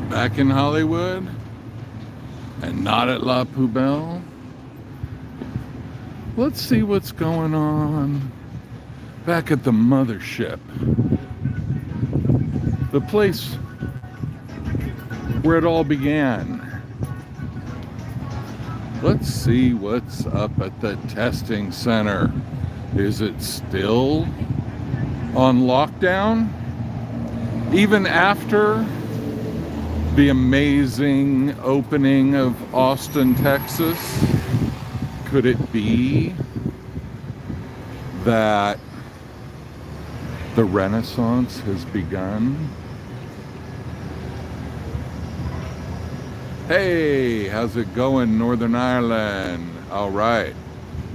Back in Hollywood and not at La Poubelle. Let's see what's going on back at the mothership. The place where it all began. Let's see what's up at the testing center. Is it still on lockdown? Even after the amazing opening of Austin, Texas, could it be that the Renaissance has begun? Hey, how's it going, Northern Ireland? All right,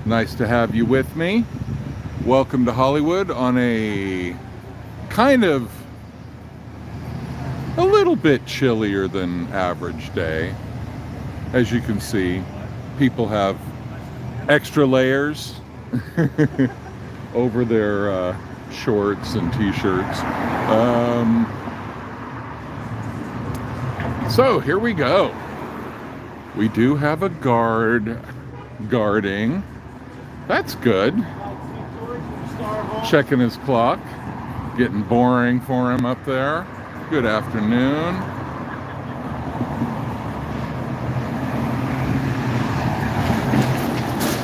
nice to have you with me. Welcome to Hollywood on a kind of a little bit chillier than average day. As you can see, people have extra layers over their shorts and t-shirts. So here we go. We do have a guard guarding. That's good. Checking his clock. Getting boring for him up there. Good afternoon.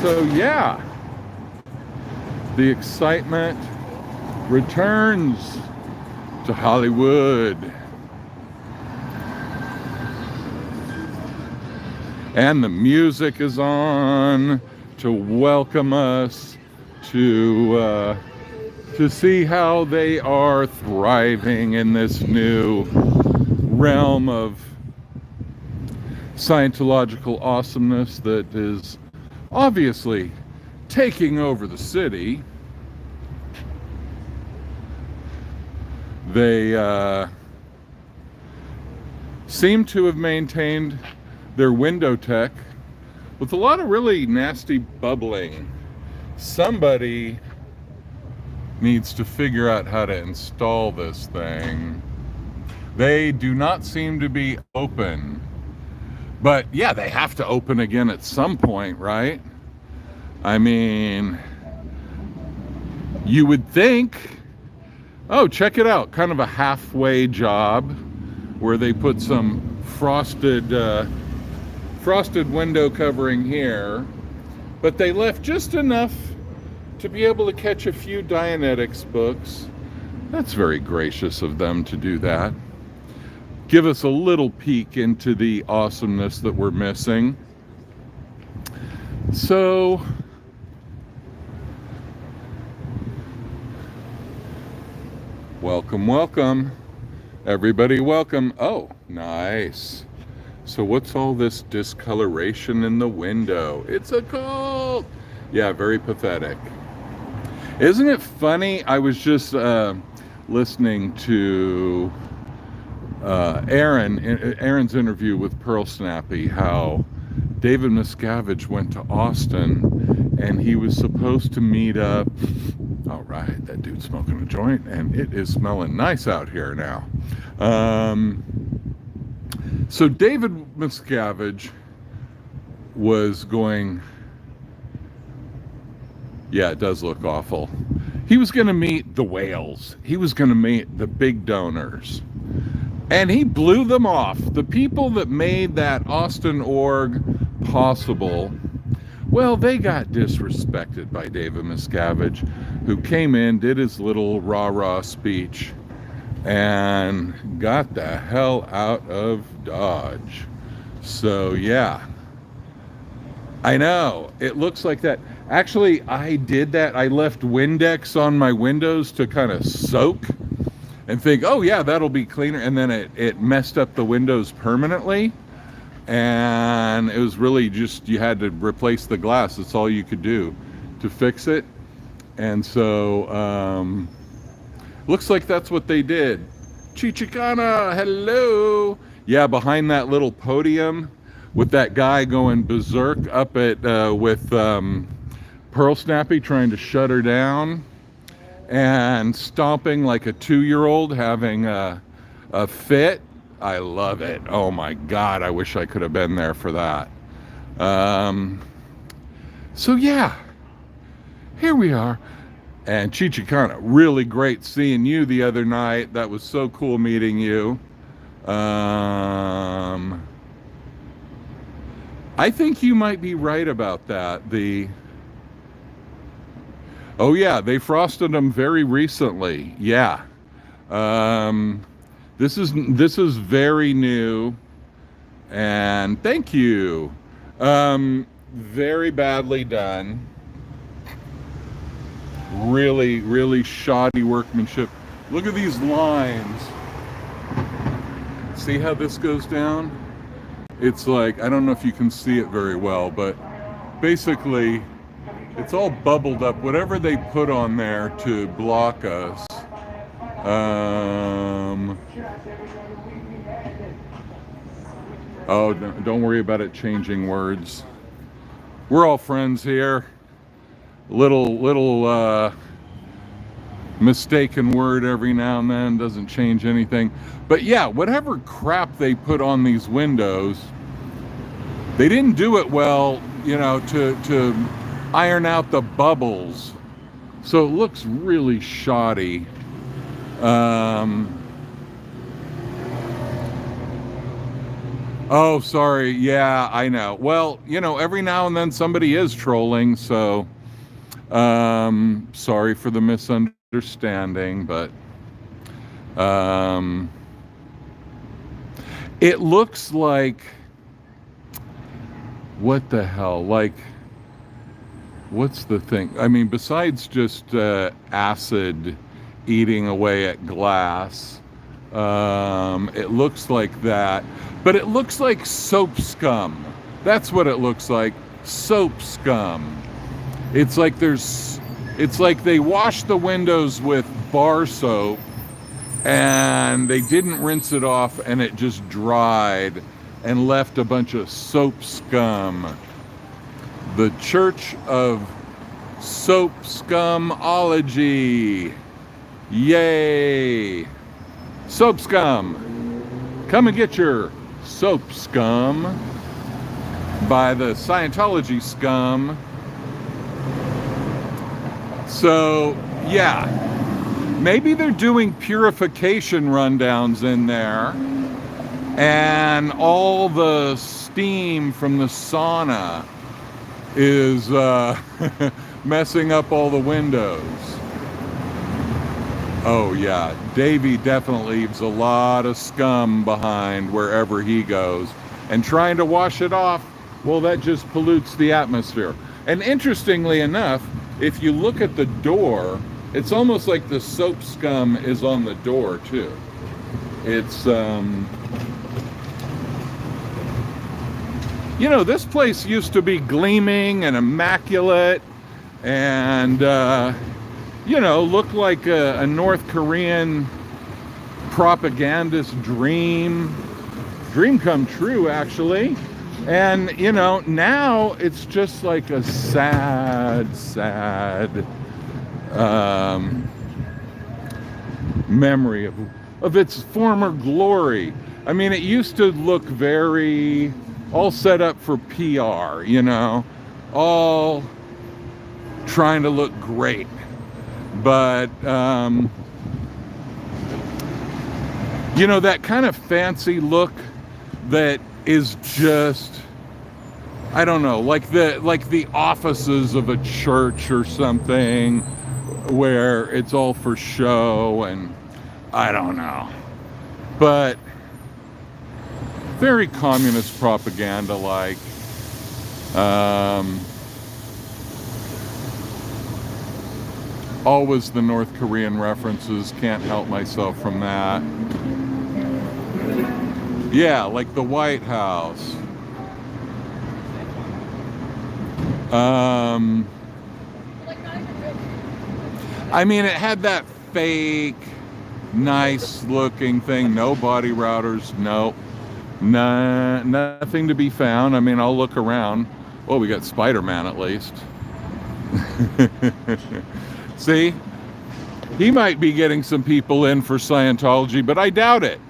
So yeah, the excitement returns to Hollywood. And the music is on to welcome us to see how they are thriving in this new realm of Scientological awesomeness that is obviously taking over the city. They seem to have maintained their window tech with a lot of really nasty bubbling. Somebody needs to figure out how to install this thing. They do not seem to be open. But yeah, they have to open again at some point, right? I mean, you would think, oh, check it out, kind of a halfway job where they put some frosted window covering here, but they left just enough to be able to catch a few Dianetics books. That's very gracious of them to do that. Give us a little peek into the awesomeness that we're missing. So, welcome. Everybody welcome. Oh, nice. So what's all this discoloration in the window? It's a cult. Yeah, very pathetic. Isn't it funny? I was just listening to Aaron's interview with Pearl Snappy, how David Miscavige went to Austin and he was supposed to meet up. All right, that dude's smoking a joint and it is smelling nice out here now. So David Miscavige was going, yeah, it does look awful. He was going to meet the whales. He was going to meet the big donors. And he blew them off. The people that made that Austin org possible, well, they got disrespected by David Miscavige, who came in, did his little rah-rah speech, and got the hell out of Dodge. So yeah, I know it looks like that. Actually, I did that. I left Windex on my windows to kind of soak and think, oh yeah, that'll be cleaner, and then it messed up the windows permanently. And it was really just, you had to replace the glass. That's all you could do to fix it. And so looks like that's what they did. Chichicana, hello. Yeah, behind that little podium with that guy going berserk up at with Pearl Snappy trying to shut her down and stomping like a 2-year-old having a fit. I love it. Oh my God, I wish I could have been there for that. So yeah, here we are. And Chichikana, really great seeing you the other night. That was so cool meeting you. I think you might be right about that. Oh yeah, they frosted them very recently. Yeah. This is very new, and thank you. Very badly done. Really, really shoddy workmanship. Look at these lines. See how this goes down? It's like, I don't know if you can see it very well, but basically it's all bubbled up. Whatever they put on there to block us. Oh, don't worry about it changing words. We're all friends here. Little mistaken word every now and then doesn't change anything. But yeah, whatever crap they put on these windows, they didn't do it well, to iron out the bubbles. So it looks really shoddy. Oh, sorry. Yeah, I know. Well, every now and then somebody is trolling, so sorry for the misunderstanding, but it looks like, what the hell? Like, what's the thing? I mean, besides just acid eating away at glass, it looks like that. But it looks like soap scum. That's what it looks like. Soap scum. It's like they washed the windows with bar soap and they didn't rinse it off, and it just dried and left a bunch of soap scum. The Church of Soap Scumology. Yay! Soap scum. Come and get your soap scum by the Scientology scum. So yeah, maybe they're doing purification rundowns in there, and all the steam from the sauna is messing up all the windows. Oh yeah, Davey definitely leaves a lot of scum behind wherever he goes. And trying to wash it off, well, that just pollutes the atmosphere. And interestingly enough, if you look at the door, it's almost like the soap scum is on the door too. It's, this place used to be gleaming and immaculate and, looked like a North Korean propagandist dream come true, actually. And, now it's just like a sad memory of its former glory. I mean, it used to look very all set up for PR, all trying to look great. But, that kind of fancy look that is just, I don't know, like the offices of a church or something where it's all for show, and I don't know. But very communist propaganda like. Always the North Korean references, can't help myself from that. Yeah, like the White House. I mean, it had that fake, nice looking thing. No body routers, no. Nothing to be found. I mean, I'll look around. Oh, we got Spider-Man at least. See? He might be getting some people in for Scientology, but I doubt it.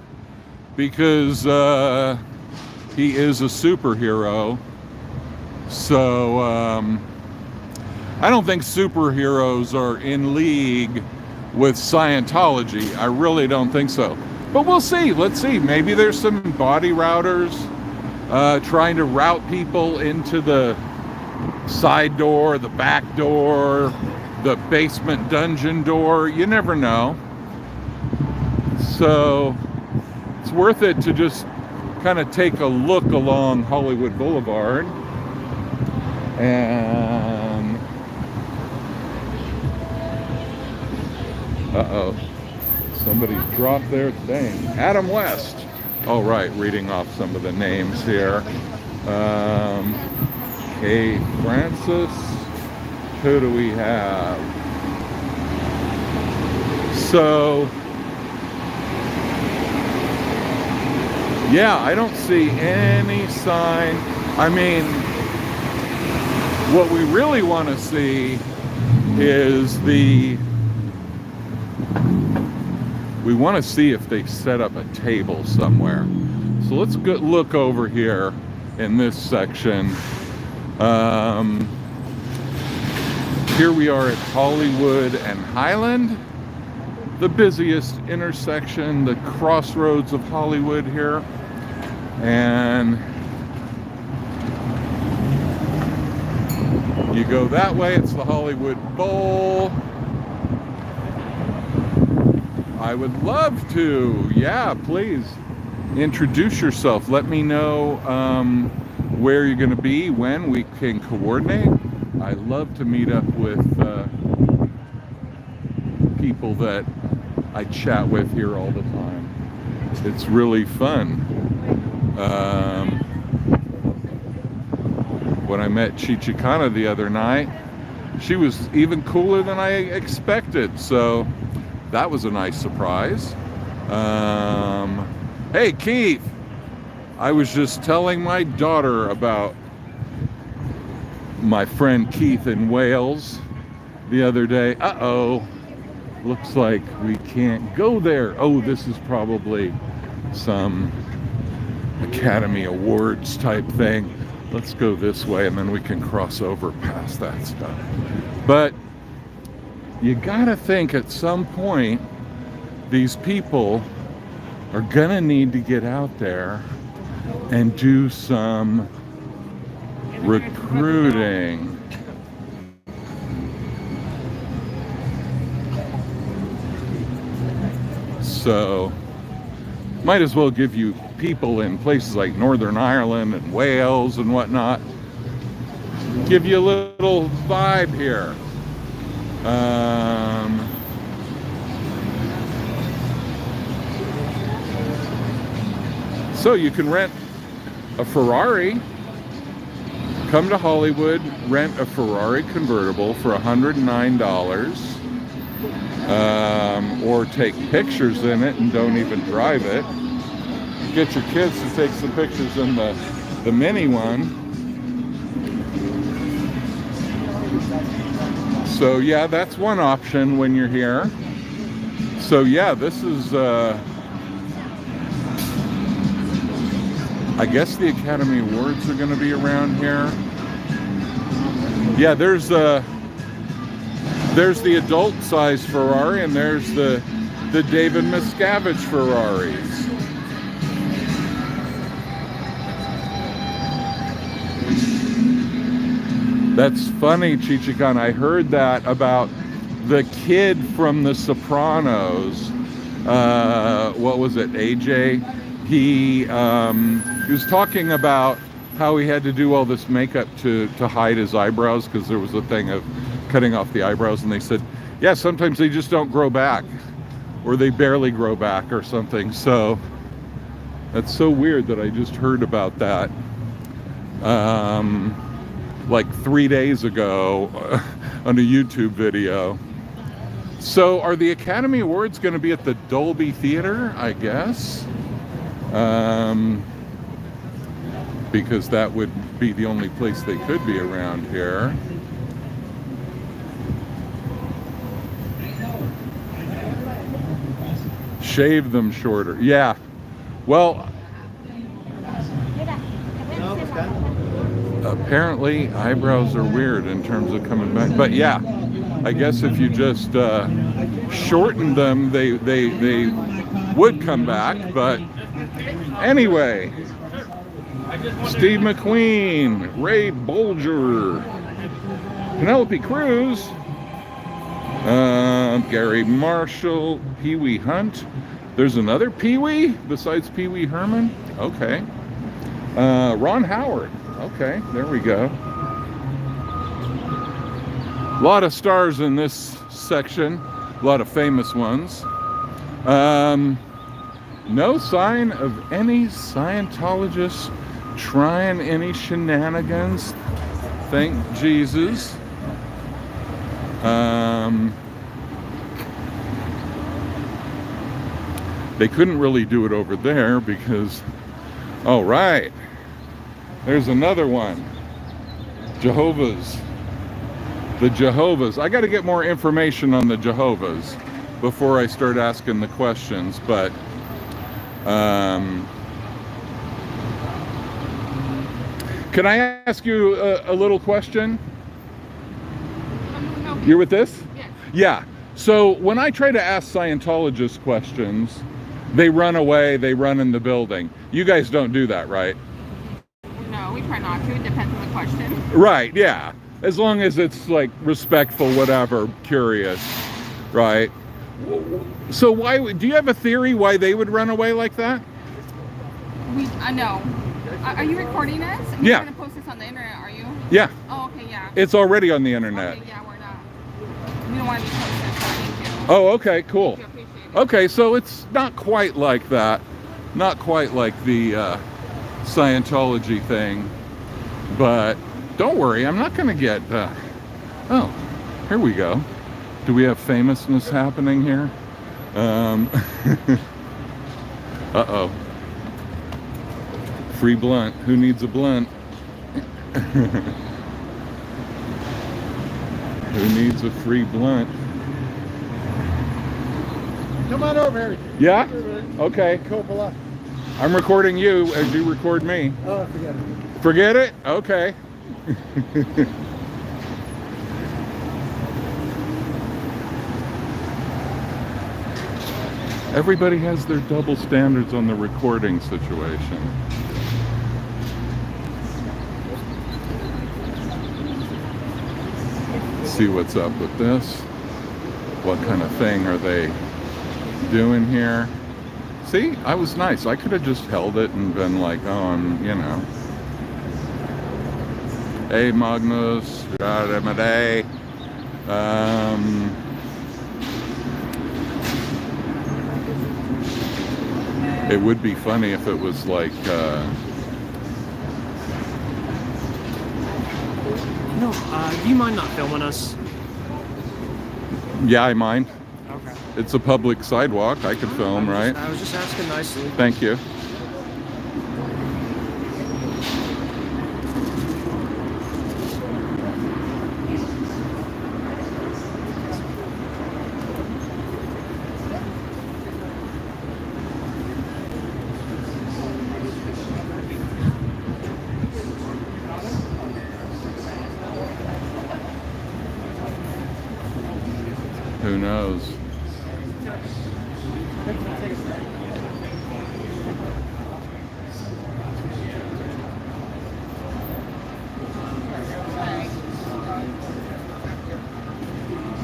because he is a superhero. So I don't think superheroes are in league with Scientology. I really don't think so. But we'll see. Let's see. Maybe there's some body routers trying to route people into the side door, the back door, the basement dungeon door. You never know. So it's worth it to just kind of take a look along Hollywood Boulevard. And uh-oh, somebody's dropped their thing. Adam West. All right, reading off some of the names here. Kay Francis. Who do we have? So, yeah, I don't see any sign. I mean, what we really want to see is we want to see if they set up a table somewhere. So let's go look over here in this section. Here we are at Hollywood and Highland, the busiest intersection, the crossroads of Hollywood here. And you go that way, it's the Hollywood Bowl. I would love to, yeah, please introduce yourself. Let me know where you're going to be, when we can coordinate. I love to meet up with people that I chat with here all the time. It's really fun. When I met Chichikana the other night, she was even cooler than I expected, so that was a nice surprise. Hey, Keith, I was just telling my daughter about my friend Keith in Wales the other day. Uh-oh, looks like we can't go there. Oh, this is probably some Academy Awards type thing. Let's go this way and then we can cross over past that stuff. But you gotta think at some point these people are gonna need to get out there and do some recruiting. So might as well give you people in places like Northern Ireland and Wales and whatnot. Give you a little vibe here. So you can rent a Ferrari, come to Hollywood, rent a Ferrari convertible for $109, or take pictures in it and don't even drive it. Get your kids to take some pictures in the mini one. So yeah, that's one option when you're here. So yeah, this is I guess the Academy Awards are going to be around here. Yeah, there's the adult size Ferrari, and there's the David Miscavige Ferraris. That's funny, Chichikan. I heard that about the kid from The Sopranos. What was it, AJ? He was talking about how he had to do all this makeup to hide his eyebrows because there was a thing of cutting off the eyebrows, and they said, yeah, sometimes they just don't grow back, or they barely grow back or something. So that's so weird that I just heard about that like 3 days ago on a YouTube video. So are the Academy Awards going to be at the Dolby Theater, I guess? Because that would be the only place they could be around here. Shave them shorter. Yeah, Well, apparently eyebrows are weird in terms of coming back. But yeah, I guess if you just shortened them, they would come back. But anyway, Steve McQueen, Ray Bolger, Penelope Cruz, Gary Marshall, Pee Wee Hunt. There's another Pee Wee besides Pee Wee Herman. Okay. Ron Howard. Okay, there we go. A lot of stars in this section. A lot of famous ones. No sign of any Scientologists trying any shenanigans. Thank Jesus. They couldn't really do it over there because, all right, there's another one. Jehovah's. The Jehovah's. I got to get more information on the Jehovah's before I start asking the questions, but can I ask you a little question? No. You're with this? Yes. Yeah. So when I try to ask Scientologists questions, they run away, they run in the building. You guys don't do that, right? No, we try not to. It depends on the question. Right, yeah. As long as it's like respectful, whatever, curious, right? So why do you have a theory why they would run away like that? No. Are you recording us? Yeah. You're going to post this on the internet, are you? Yeah. Oh, okay, yeah. It's already on the internet. Okay, yeah, we're not. We don't want to be posted, so thank you. Oh, okay, cool. We appreciate it. Okay, so it's not quite like that. Not quite like the Scientology thing. But don't worry, I'm not going to get... oh, here we go. Do we have famousness happening here? Uh-oh. Free blunt. Who needs a blunt? Who needs a free blunt? Come on over here. Yeah? Okay. Coppola. I'm recording you as you record me. Oh, forget it. Forget it? Okay. Everybody has their double standards on the recording situation. See what's up with this. What kind of thing are they doing here? See, I was nice. I could have just held it and been like, oh, I'm, you know. Hey, Magnus. It would be funny if it was like, No, do you mind not filming us? yeah, I mind. Okay. It's a public sidewalk. I could film, right? I was just asking nicely. Thank you. Who knows?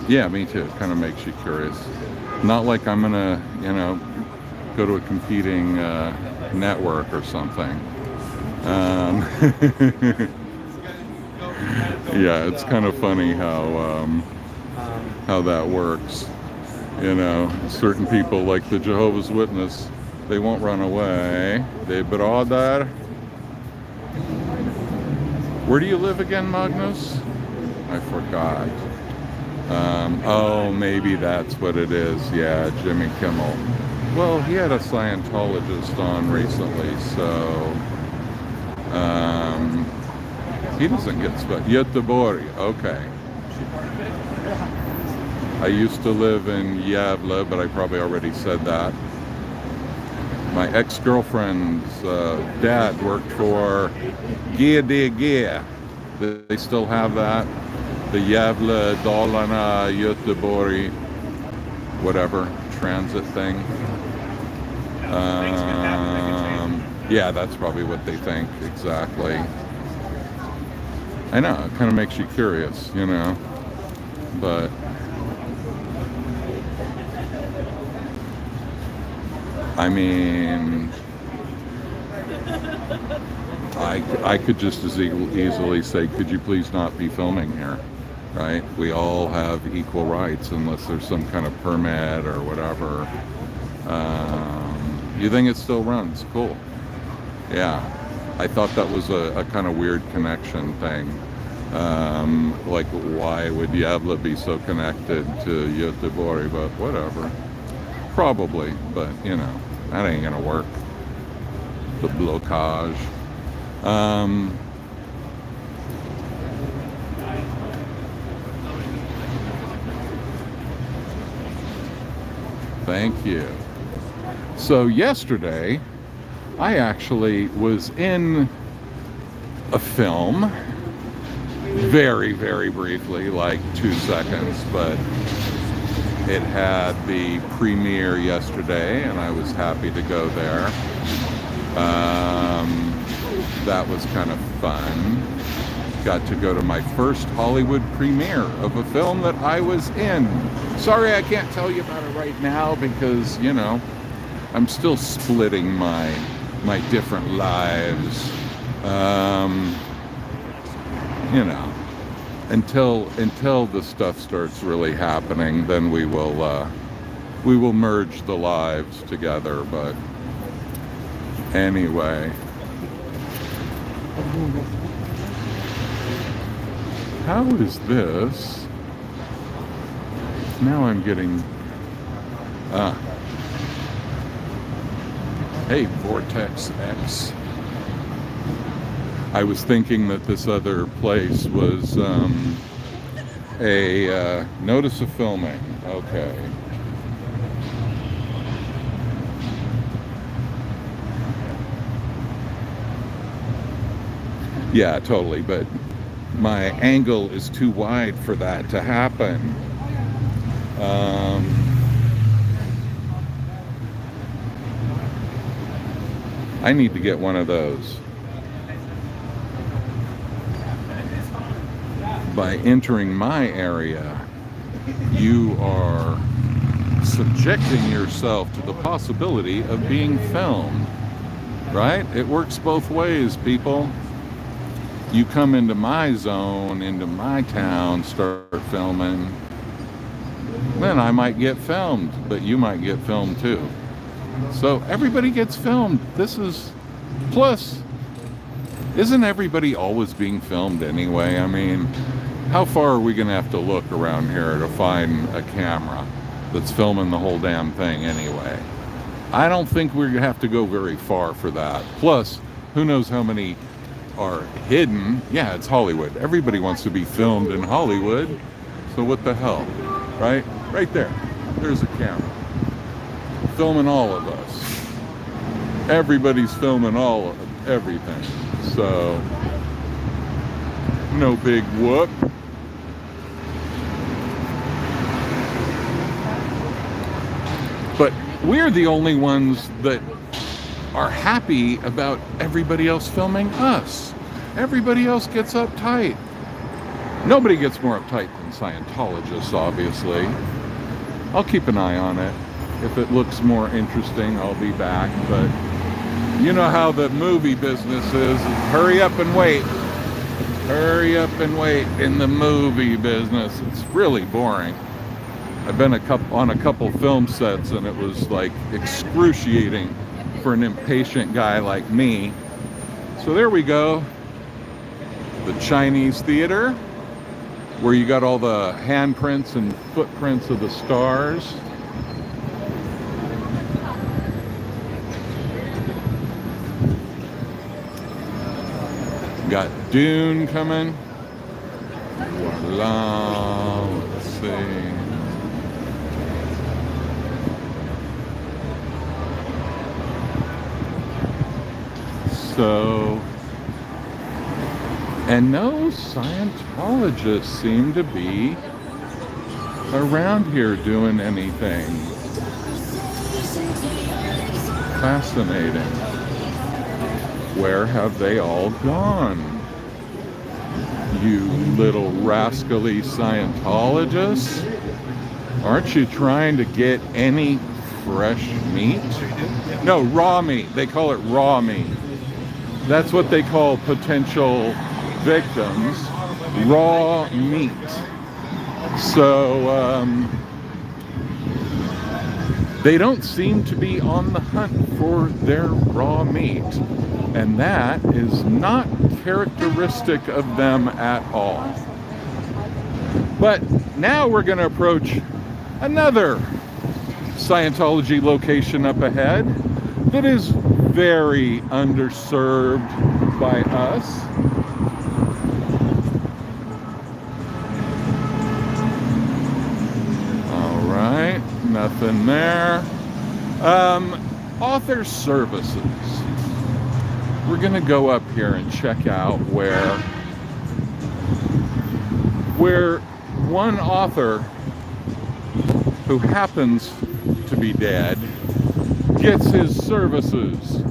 Yeah, me too. It kind of makes you curious. Not like I'm gonna, you know, go to a competing network or something. Yeah, it's kind of funny how that works. You know, certain people like the Jehovah's Witness, they won't run away. They brother. Where do you live again, Magnus? I forgot. Oh, maybe that's what it is. Yeah, Jimmy Kimmel. Well, he had a Scientologist on recently, so he doesn't get stuck. Göteborg, okay. I used to live in Gävle, but I probably already said that. My ex-girlfriend's dad worked for Gia de Gia. They still have that. The Gävle, Dalarna, Göteborg, whatever, transit thing. Yeah, that's probably what they think, exactly. I know, it kind of makes you curious, you know, but I mean, I could just as easily say, could you please not be filming here, right? We all have equal rights unless there's some kind of permit or whatever. You think it still runs? Cool. Yeah, I thought that was a kind of weird connection thing. Like, why would Gävle be so connected to Göteborg? But whatever. Probably, but you know, that ain't gonna work. The blockage. Thank you. So yesterday, I actually was in a film, very, very briefly, like 2 seconds, but it had the premiere yesterday, and I was happy to go there. That was kind of fun. Got to go to my first Hollywood premiere of a film that I was in. Sorry I can't tell you about it right now because, you know, I'm still splitting my different lives. You know, until the stuff starts really happening, then we will merge the lives together. But anyway, how is this? Now I'm getting hey, Vortex X. I was thinking that this other place was a notice of filming. Okay. Yeah, totally, but my angle is too wide for that to happen. I need to get one of those. By entering my area, you are subjecting yourself to the possibility of being filmed, right? It works both ways, people. You come into my zone, into my town, start filming, then I might get filmed, but you might get filmed too. So everybody gets filmed. This is, plus, isn't everybody always being filmed anyway? I mean, how far are we gonna have to look around here to find a camera that's filming the whole damn thing anyway? I don't think we're gonna have to go very far for that. Plus, who knows how many are hidden. Yeah, it's Hollywood. Everybody wants to be filmed in Hollywood. So what the hell, right? Right there. There's a camera. Filming all of us. Everybody's filming all of everything. So, no big whoop. But we're the only ones that are happy about everybody else filming us. Everybody else gets uptight. Nobody gets more uptight than Scientologists, obviously. I'll keep an eye on it. If it looks more interesting, I'll be back. But you know how the movie business is. Hurry up and wait. Hurry up and wait in the movie business. It's really boring. I've been on a couple film sets, and it was like excruciating for an impatient guy like me. So there we go. The Chinese theater, where you got all the handprints and footprints of the stars. Got Dune coming. Voila. Let's see. So, and no Scientologists seem to be around here doing anything. Fascinating. Where have they all gone? You little rascally Scientologists. Aren't you trying to get any fresh meat? No, raw meat. They call it raw meat. That's what they call potential victims. Raw meat. So, they don't seem to be on the hunt for their raw meat. And that is not characteristic of them at all. But now we're going to approach another Scientology location up ahead that is very underserved by us. All right, nothing there. Author services. We're going to go up here and check out where one author who happens to be dead gets his services.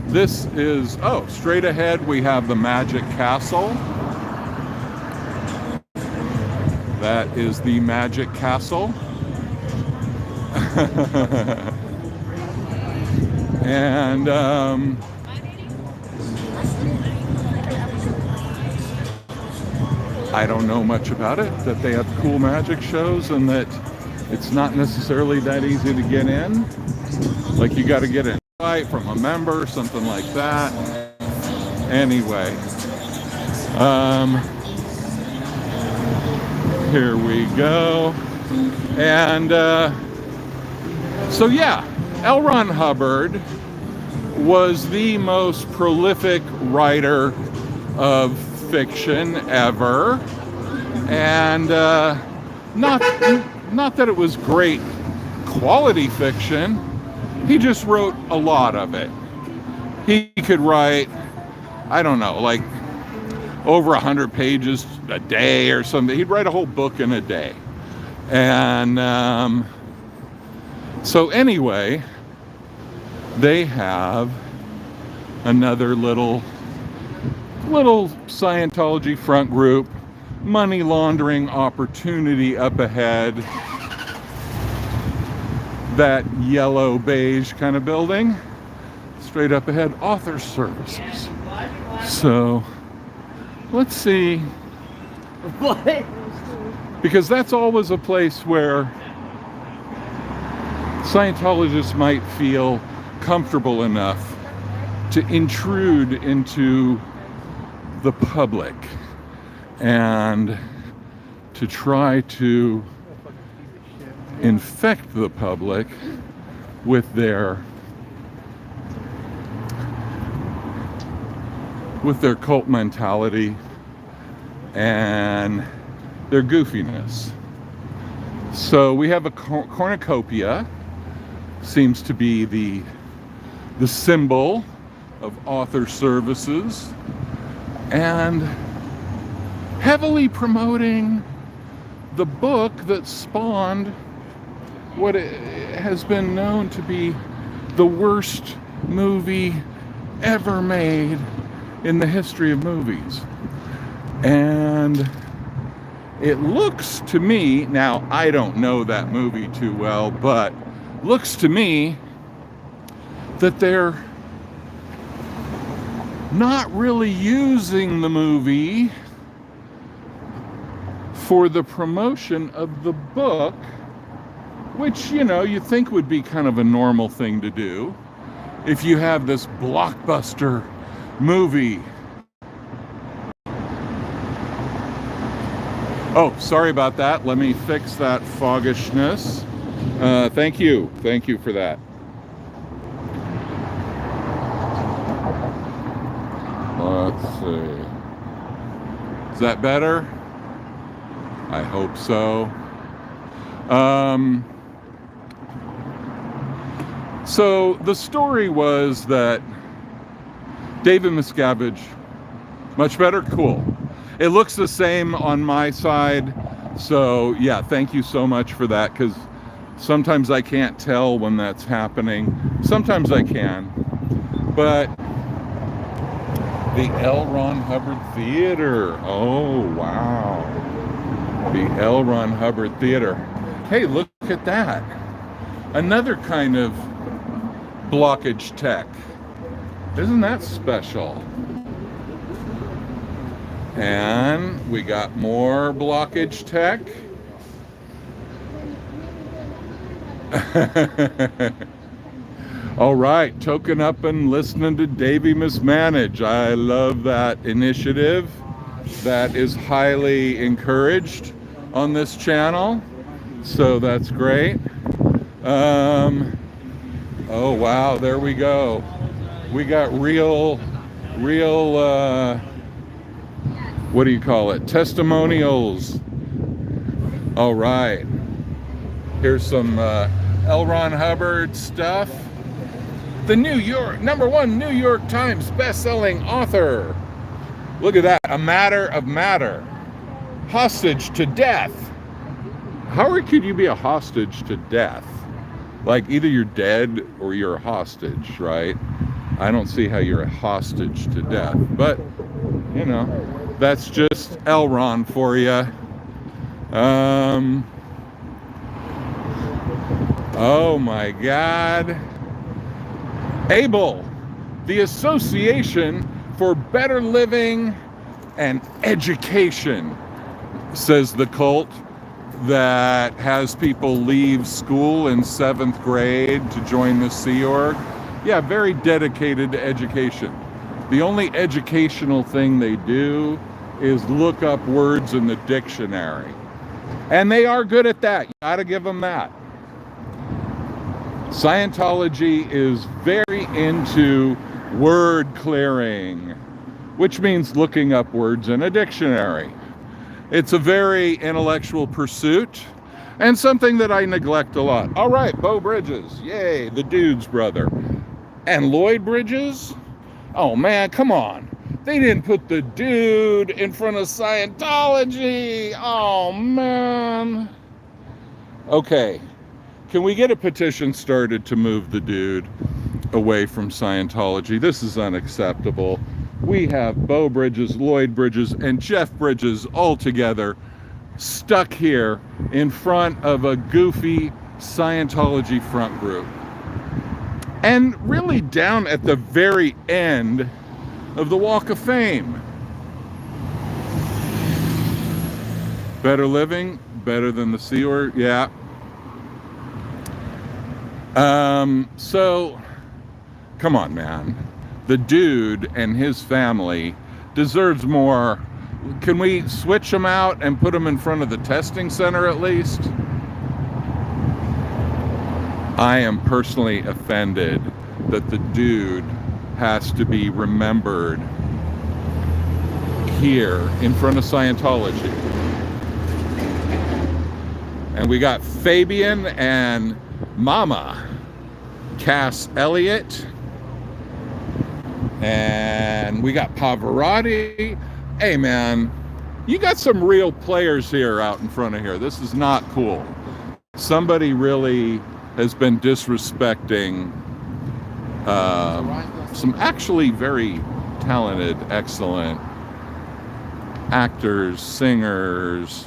This is, oh, straight ahead we have the Magic Castle. That is the Magic Castle. And I don't know much about it, that they have cool magic shows and that it's not necessarily that easy to get in. Like you got to get an invite from a member, something like that. Anyway, here we go. And so yeah, L. Ron Hubbard was the most prolific writer of fiction ever, and not that it was great quality fiction. He just wrote a lot of it. He could write, I don't know, like over 100 pages a day or something. He'd write a whole book in a day. And so anyway, they have another little Scientology front group, money laundering opportunity up ahead. That yellow beige kind of building, straight up ahead, author services. So let's see, What? because that's always a place where Scientologists might feel comfortable enough to intrude into the public and to try to infect the public with their cult mentality and their goofiness. So we have a cornucopia, seems to be the symbol of author services, and heavily promoting the book that spawned what has been known to be the worst movie ever made in the history of movies. And it looks to me, now I don't know that movie too well, but looks to me that they're not really using the movie for the promotion of the book, which, you know, you think would be kind of a normal thing to do if you have this blockbuster movie. Oh, sorry about that. Let me fix that foggishness. Thank you for that. Let's see. Is that better? I hope so. So the story was that David Miscavige. Much better? Cool. It looks the same on my side. So yeah, thank you so much for that, because sometimes I can't tell when that's happening. Sometimes I can. But the L. Ron Hubbard Theater. Oh, wow. The L. Ron Hubbard Theater. Hey, look at that. Another kind of blockage tech. Isn't that special? And we got more blockage tech. All right, token up and listening to Davey Mismanage. I love that initiative. That is highly encouraged on this channel, so that's great. Oh wow, there we go. We got real what do you call it, testimonials. All right, here's some L. Ron Hubbard stuff. The #1 New York Times best-selling author. Look at that. A Matter of Matter. Hostage to death. How could you be a hostage to death? Like, either you're dead or you're a hostage, right? I don't see how you're a hostage to death. But, you know, that's just L. Ron for you. Oh my God. ABLE, the Association for Better Living and Education, says the cult that has people leave school in 7th grade to join the Sea Org. Yeah, very dedicated to education. The only educational thing they do is look up words in the dictionary. And they are good at that. You gotta give them that. Scientology is very into word clearing, which means looking up words in a dictionary. It's a very intellectual pursuit and something that I neglect a lot. All right, Beau Bridges, yay, the dude's brother. And Lloyd Bridges? Oh man, come on. They didn't put the dude in front of Scientology. Oh man. Okay. Can we get a petition started to move the dude away from Scientology? This is unacceptable. We have Beau Bridges, Lloyd Bridges, and Jeff Bridges all together, stuck here in front of a goofy Scientology front group. And really down at the very end of the Walk of Fame. Better living, better than the Sea Org, yeah. So, come on, man. The dude and his family deserves more. Can we switch him out and put him in front of the testing center at least? I am personally offended that the dude has to be remembered here in front of Scientology. And we got Fabian and Mama Cass Elliott, and we got Pavarotti. Hey man, you got some real players here out in front of here. This is not cool. Somebody really has been disrespecting some actually very talented, excellent actors, singers.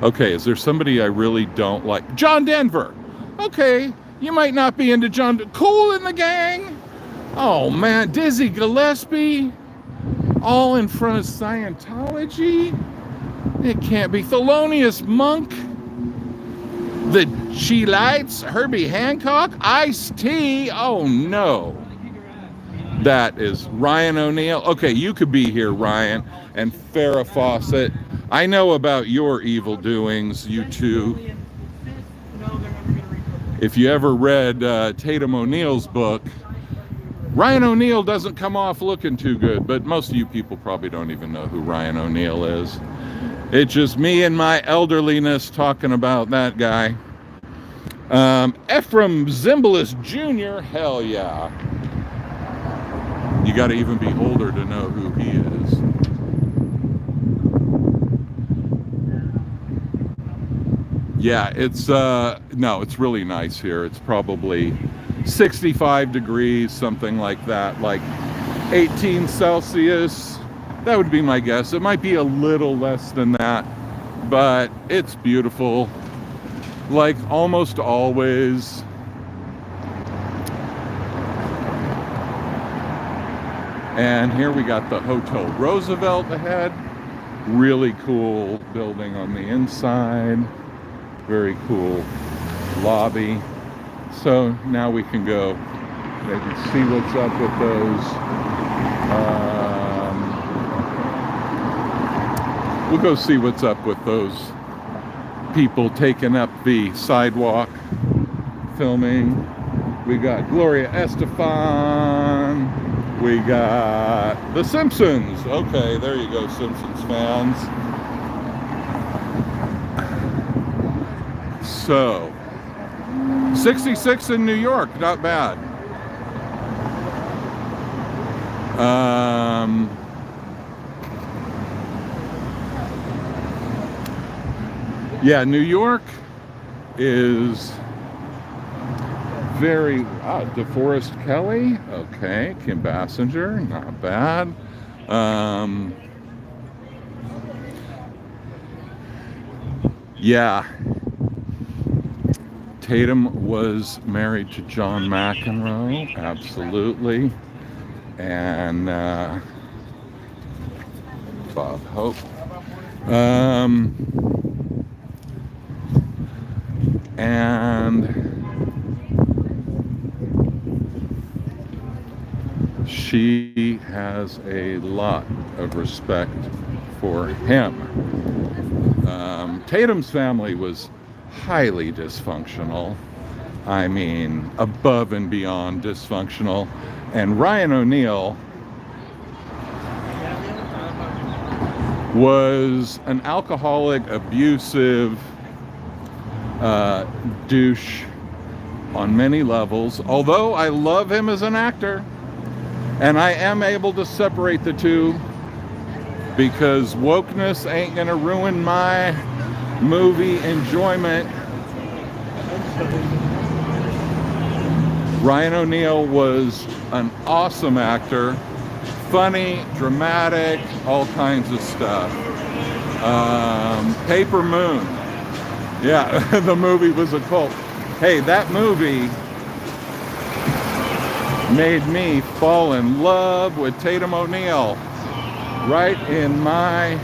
Okay, is there somebody I really don't like? John Denver. Okay, you might not be into John. Cool in the Gang. Oh man, Dizzy Gillespie. All in front of Scientology. It can't be. Thelonious Monk. The Cheelites. Herbie Hancock. Ice-T. Oh no. That is Ryan O'Neal. Okay, you could be here, Ryan. And Farrah Fawcett. I know about your evil doings, you two. If you ever read Tatum O'Neal's book, Ryan O'Neal doesn't come off looking too good, but most of you people probably don't even know who Ryan O'Neal is. It's just me and my elderliness talking about that guy. Ephraim Zimbalist Jr., hell yeah. You got to even be older to know who he is. Yeah, it's no, it's really nice here. It's probably 65 degrees, something like that, like 18 Celsius. That would be my guess. It might be a little less than that, but it's beautiful, like almost always. And here we got the Hotel Roosevelt ahead. Really cool building on the inside. Very cool lobby. So now we can go maybe see what's up with those. We'll go see what's up with those people taking up the sidewalk, filming. We got Gloria Estefan. We got The Simpsons. Okay, there you go, Simpsons fans. So, 66 in New York, not bad. Yeah, New York is very, DeForest Kelley, okay, Kim Basinger, not bad. Yeah, Tatum was married to John McEnroe, absolutely, and Bob Hope. And she has a lot of respect for him. Tatum's family was highly dysfunctional. I mean, above and beyond dysfunctional. And Ryan O'Neal was an alcoholic, abusive douche on many levels. Although I love him as an actor, and I am able to separate the two, because wokeness ain't gonna ruin my movie enjoyment. Ryan O'Neal was an awesome actor, funny, dramatic, all kinds of stuff. Paper Moon. Yeah, the movie was a cult. Hey, that movie made me fall in love with Tatum O'Neal right in my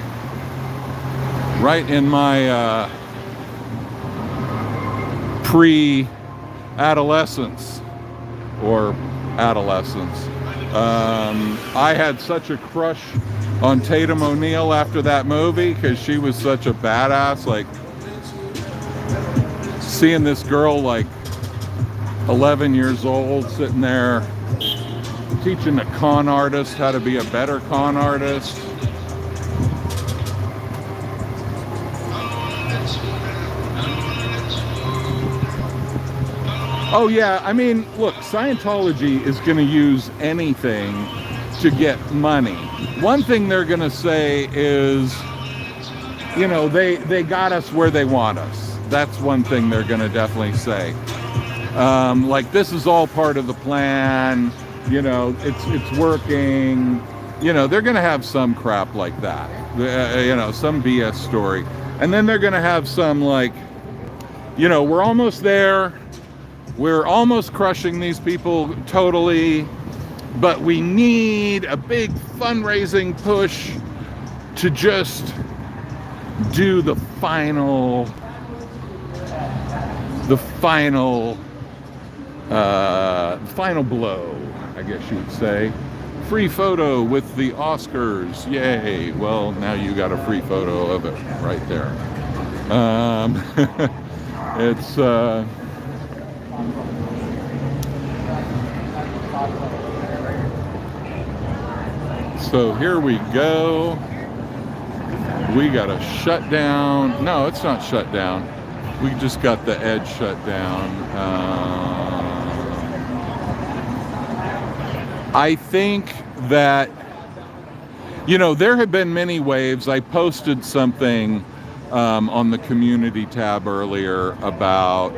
pre-adolescence or adolescence. I had such a crush on Tatum O'Neal after that movie because she was such a badass. Like, seeing this girl, like 11 years old, sitting there teaching a con artist how to be a better con artist. Oh yeah, I mean, look, Scientology is going to use anything to get money. One thing they're going to say is, you know, they got us where they want us. That's one thing they're going to definitely say. Like, this is all part of the plan. You know, it's working. You know, they're going to have some crap like that. You know, some BS story. And then they're going to have some, like, you know, we're almost there. We're almost crushing these people totally, but we need a big fundraising push to just do the final blow, I guess you would say. Free photo with the Oscars, yay. Well, now you got a free photo of it right there. It's so here we go. We got a shutdown. No, it's not shut down. We just got the edge shut down. I think that, you know, there have been many waves. I posted something on the community tab earlier about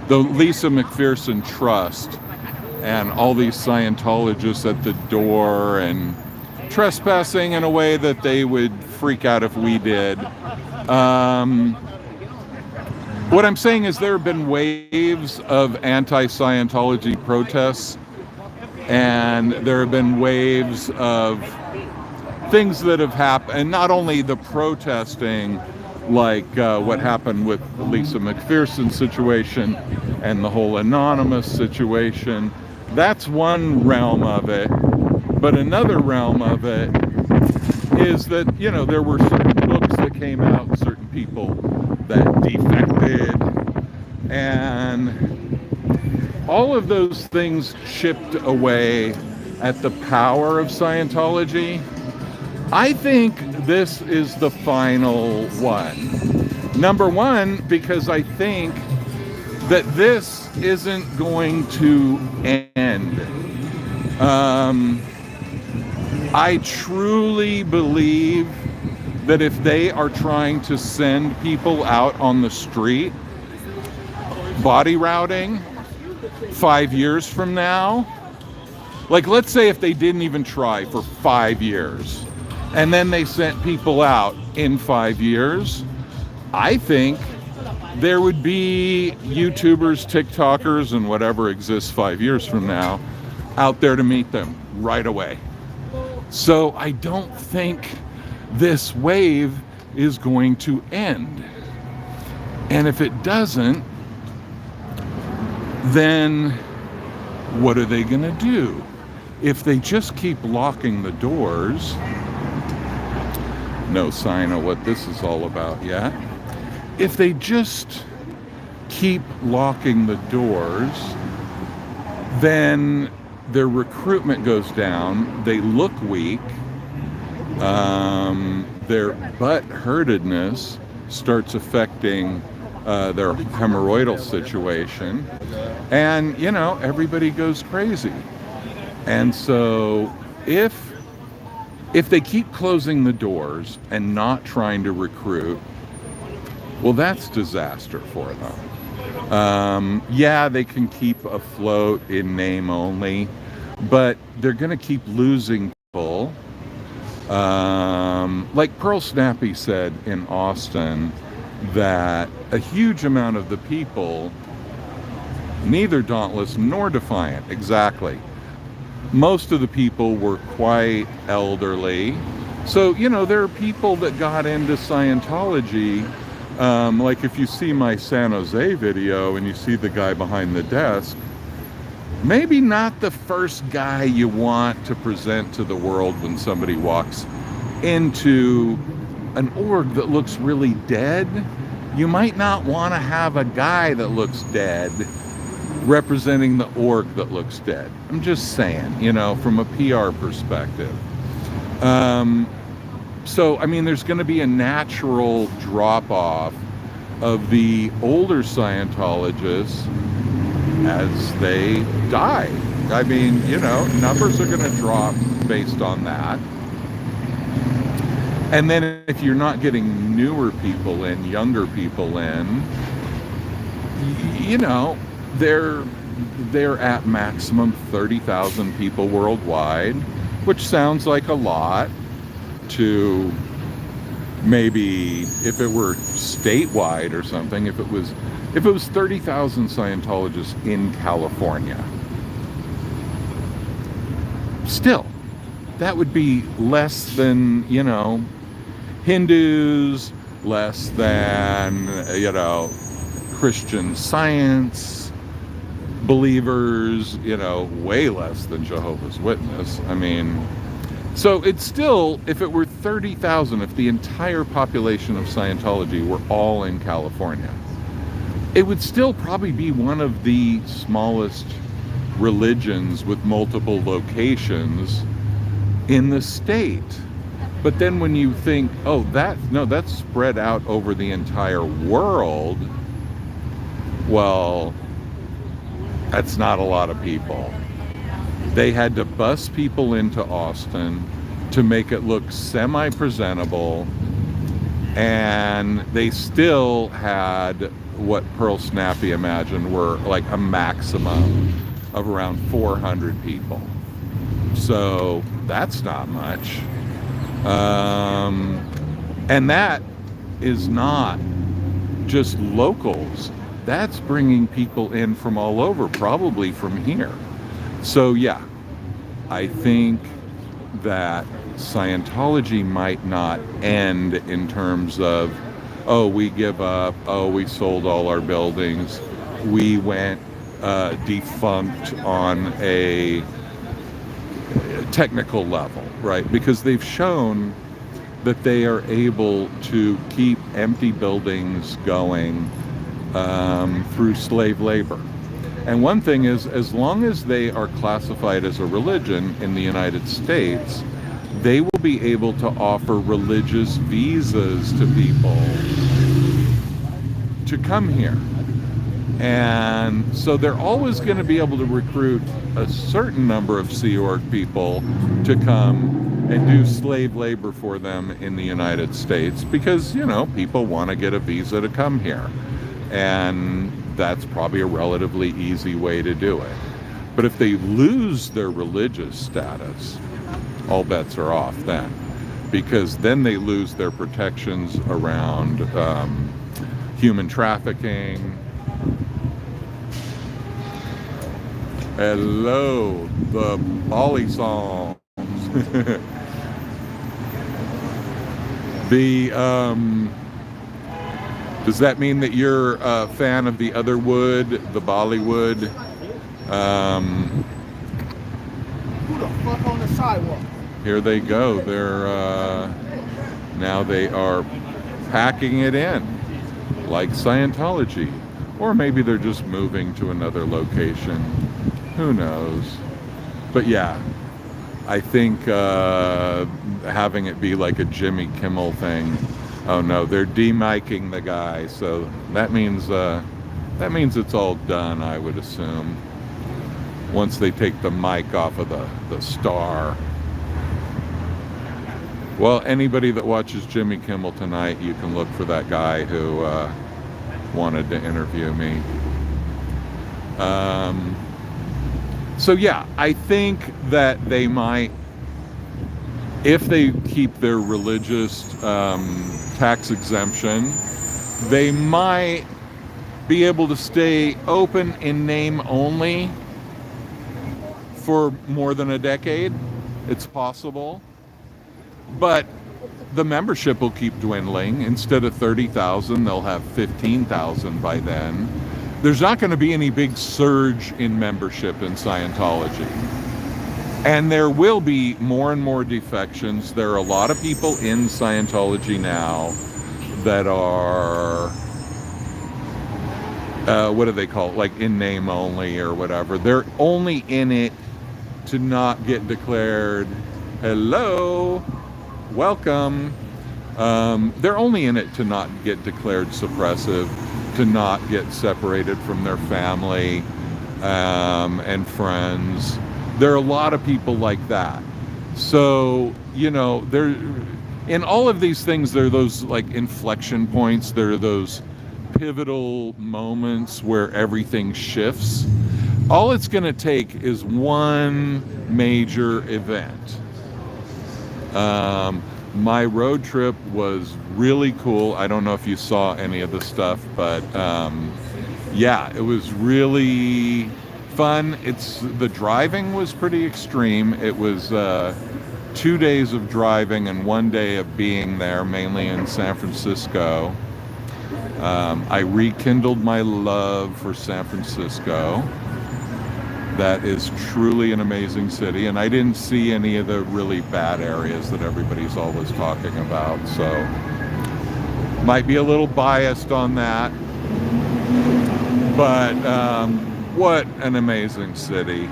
the Lisa McPherson Trust and all these Scientologists at the door and trespassing in a way that they would freak out if we did. What I'm saying is there have been waves of anti-Scientology protests, and there have been waves of things that have happened, and not only the protesting, like what happened with the Lisa McPherson situation and the whole anonymous situation. That's one realm of it. But another realm of it is that, you know, there were certain books that came out, certain people that defected, and all of those things chipped away at the power of Scientology. I think this is the final one. Number one, because I think that this isn't going to end. I truly believe that if they are trying to send people out on the street, body routing, 5 years from now, like let's say if they didn't even try for 5 years, and then they sent people out in 5 years, I think there would be YouTubers, TikTokers, and whatever exists 5 years from now out there to meet them right away. So I don't think this wave is going to end. And if it doesn't, then what are they going to do? If they just keep locking the doors, no sign of what this is all about yet. If they just keep locking the doors, then their recruitment goes down, they look weak, their butt-hurtedness starts affecting their hemorrhoidal situation, and, you know, everybody goes crazy. And so if they keep closing the doors and not trying to recruit, well, that's disaster for them. Yeah, they can keep afloat in name only, but they're going to keep losing people. Like Pearl Snappy said in Austin, that a huge amount of the people, neither Dauntless nor Defiant, exactly, most of the people were quite elderly. So, you know, there are people that got into Scientology. Like if you see my San Jose video and you see the guy behind the desk, maybe not the first guy you want to present to the world when somebody walks into an org that looks really dead. You might not want to have a guy that looks dead representing the org that looks dead. I'm just saying, you know, from a PR perspective. So, I mean, there's going to be a natural drop-off of the older Scientologists as they die. I mean, you know, numbers are going to drop based on that. And then if you're not getting newer people in, younger people in, you know, they're at maximum 30,000 people worldwide, which sounds like a lot to maybe if it were statewide or something, if it was 30,000 Scientologists in California. Still, that would be less than, you know, Hindus, less than, you know, Christian Science believers, you know, way less than Jehovah's Witness. I mean, so it's still, if it were 30,000, if the entire population of Scientology were all in California, it would still probably be one of the smallest religions with multiple locations in the state. But then when you think, oh, that's spread out over the entire world, well, that's not a lot of people. They had to bus people into Austin to make it look semi-presentable, and they still had what Pearl Snappy imagined were like a maximum of around 400 people. So that's not much. And that is not just locals. That's bringing people in from all over, probably from here. So yeah, I think that Scientology might not end in terms of, oh, we give up, oh, we sold all our buildings, we went defunct on a technical level, right? Because they've shown that they are able to keep empty buildings going through slave labor. And one thing is, as long as they are classified as a religion in the United States, they will be able to offer religious visas to people to come here. And so they're always going to be able to recruit a certain number of Sea Org people to come and do slave labor for them in the United States because, you know, people want to get a visa to come here. And that's probably a relatively easy way to do it. But if they lose their religious status, all bets are off then, because then they lose their protections around human trafficking. Hello, the Bali songs. Does that mean that you're a fan of the other wood, the Bollywood? Who the fuck on the sidewalk? Here they go. They're now they are packing it in, like Scientology, or maybe they're just moving to another location. Who knows? But yeah, I think having it be like a Jimmy Kimmel thing. Oh no, they're demiking the guy, so that means it's all done, I would assume. Once they take the mic off of the star. Well, anybody that watches Jimmy Kimmel tonight, you can look for that guy who wanted to interview me. So yeah, I think that they might, if they keep their religious tax exemption, they might be able to stay open in name only for more than a decade. It's possible. But the membership will keep dwindling. Instead of 30,000, they'll have 15,000 by then. There's not going to be any big surge in membership in Scientology. And there will be more and more defections. There are a lot of people in Scientology now that are, what do they call it? Like in name only or whatever. They're only in it to not get declared, hello, welcome. They're only in it to not get declared suppressive, to not get separated from their family and friends. There are a lot of people like that. So, you know, there, in all of these things, there are those like inflection points. There are those pivotal moments where everything shifts. All it's going to take is one major event. My road trip was really cool. I don't know if you saw any of the stuff, but yeah, it was really fun. The driving was pretty extreme. It was 2 days of driving and 1 day of being there, mainly in San Francisco. I rekindled my love for San Francisco. That is truly an amazing city, and I didn't see any of the really bad areas that everybody's always talking about, so might be a little biased on that, but what an amazing city.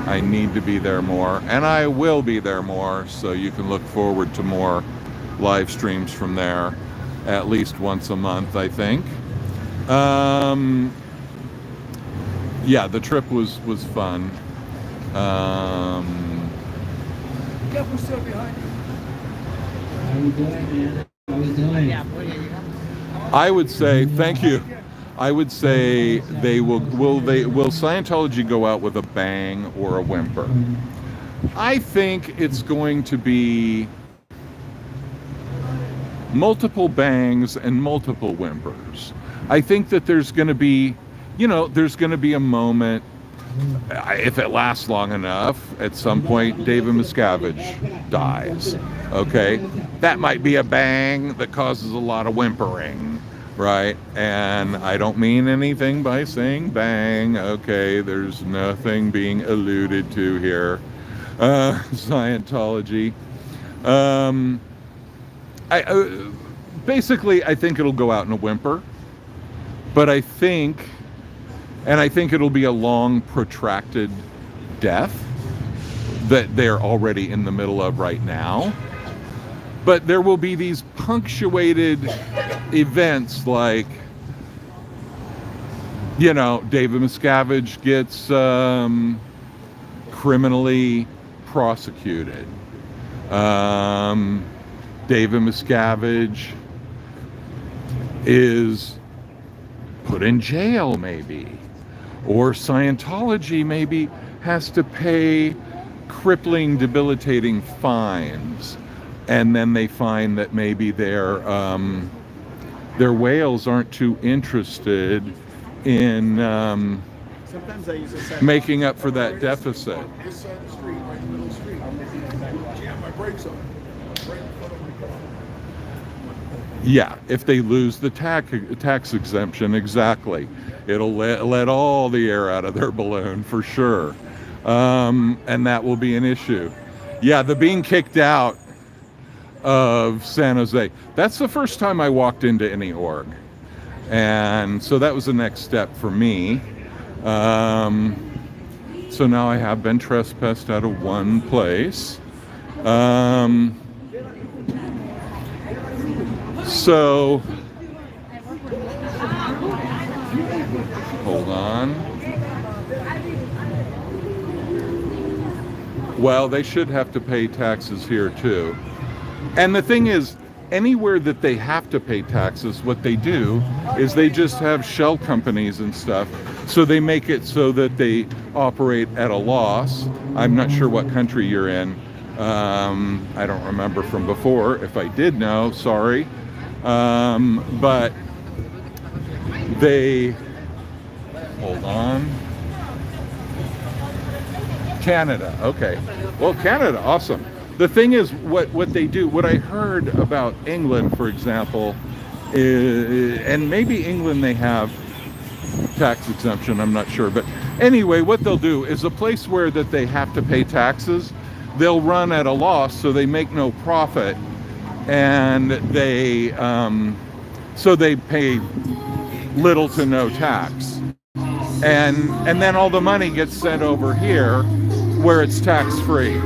I need to be there more, and I will be there more, so you can look forward to more live streams from there at least once a month, I think. Yeah, the trip was fun. Jeff was still behind you. How you doing, man? How you doing? I would say, thank you. I would say will Scientology go out with a bang or a whimper? I think it's going to be multiple bangs and multiple whimpers. I think that there's going to be, there's going to be a moment, if it lasts long enough, at some point David Miscavige dies. Okay? That might be a bang that causes a lot of whimpering, right? And I don't mean anything by saying bang. Okay, there's nothing being alluded to here. Scientology. Basically, I think it'll go out in a whimper, but I think it'll be a long, protracted death that they're already in the middle of right now. But there will be these punctuated events like, David Miscavige gets criminally prosecuted. David Miscavige is put in jail, maybe. Or Scientology maybe has to pay crippling, debilitating fines. And then they find that maybe their whales aren't too interested in Sometimes I use this side. making up for that deficit. This side of the street, right in the middle of the street. Jam my brakes on. Right in front of my car. Yeah, if they lose the tax exemption, exactly. It'll let all the air out of their balloon for sure. And that will be an issue. Yeah, the being kicked out of San Jose. That's the first time I walked into any org. And so that was the next step for me. So now I have been trespassed out of one place. So, hold on. Well, they should have to pay taxes here too. And the thing is, anywhere that they have to pay taxes, what they do is they just have shell companies and stuff. So they make it so that they operate at a loss. I'm not sure what country you're in. I don't remember from before. If I did know, sorry. But they, hold on. Canada, okay. Well, Canada, awesome. The thing is, what they do, what I heard about England, for example, is, and maybe England they have tax exemption, I'm not sure. But anyway, what they'll do is a place where that they have to pay taxes, they'll run at a loss, so they make no profit. And they, so they pay little to no tax. And then all the money gets sent over here where it's tax-free.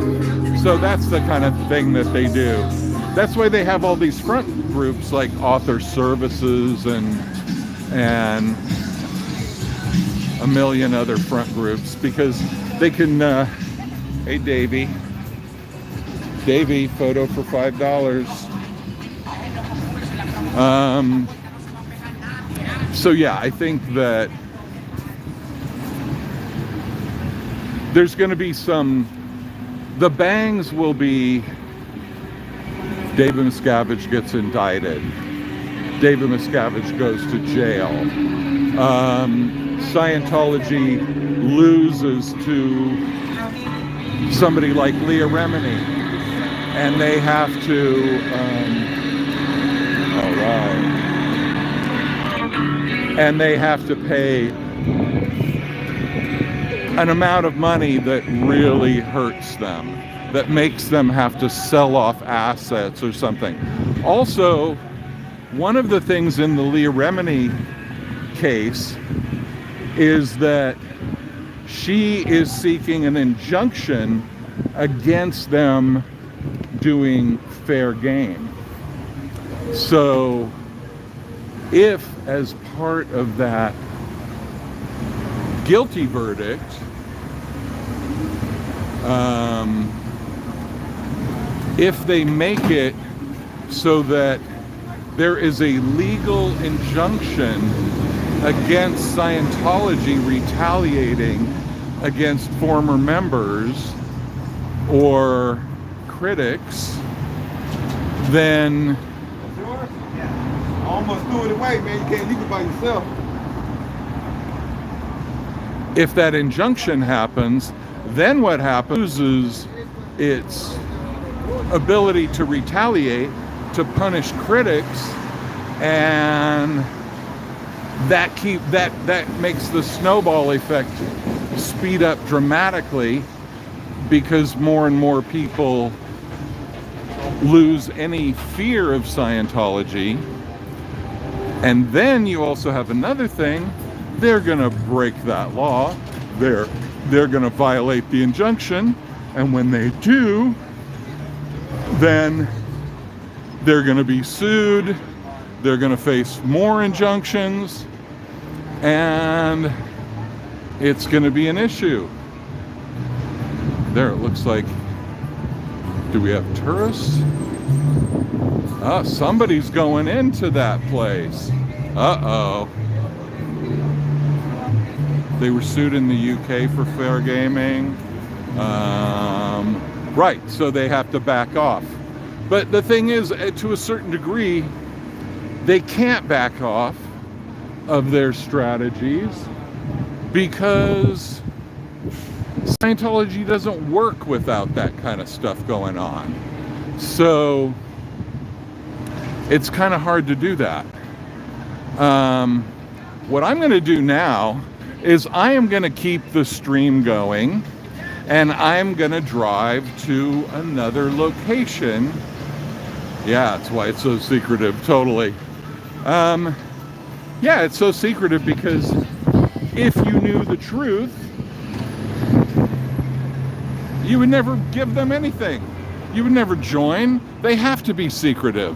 So that's the kind of thing that they do. That's why they have all these front groups like Author Services and a million other front groups, because they can, hey Davey, photo for $5. So yeah, I think that there's going to be the bangs will be David Miscavige gets indicted. David Miscavige goes to jail. Scientology loses to somebody like Leah Remini, and they have to, all right, and they have to pay an amount of money that really hurts them, that makes them have to sell off assets or something. Also, one of the things in the Leah Remini case is that she is seeking an injunction against them doing fair game. So if, as part of that guilty verdict, if they make it so that there is a legal injunction against Scientology retaliating against former members or critics, then That's yours? Yeah. I almost threw it away, man. You can't leave it by yourself. if that injunction happens, then what happens is its ability to retaliate, to punish critics, and that makes the snowball effect speed up dramatically, because more and more people lose any fear of Scientology. And then you also have another thing: they're gonna break that law, they're gonna violate the injunction, and when they do, then they're gonna be sued, they're gonna face more injunctions, and it's gonna be an issue. There, it looks like, do we have tourists? Ah, somebody's going into that place. Uh-oh. They were sued in the UK for fair gaming. Right, so they have to back off. But the thing is, to a certain degree, they can't back off of their strategies because Scientology doesn't work without that kind of stuff going on. So it's kind of hard to do that. What I'm going to do now is I am going to keep the stream going, and I'm going to drive to another location. Yeah, that's why it's so secretive, totally. Yeah, it's so secretive because if you knew the truth, you would never give them anything. You would never join. They have to be secretive.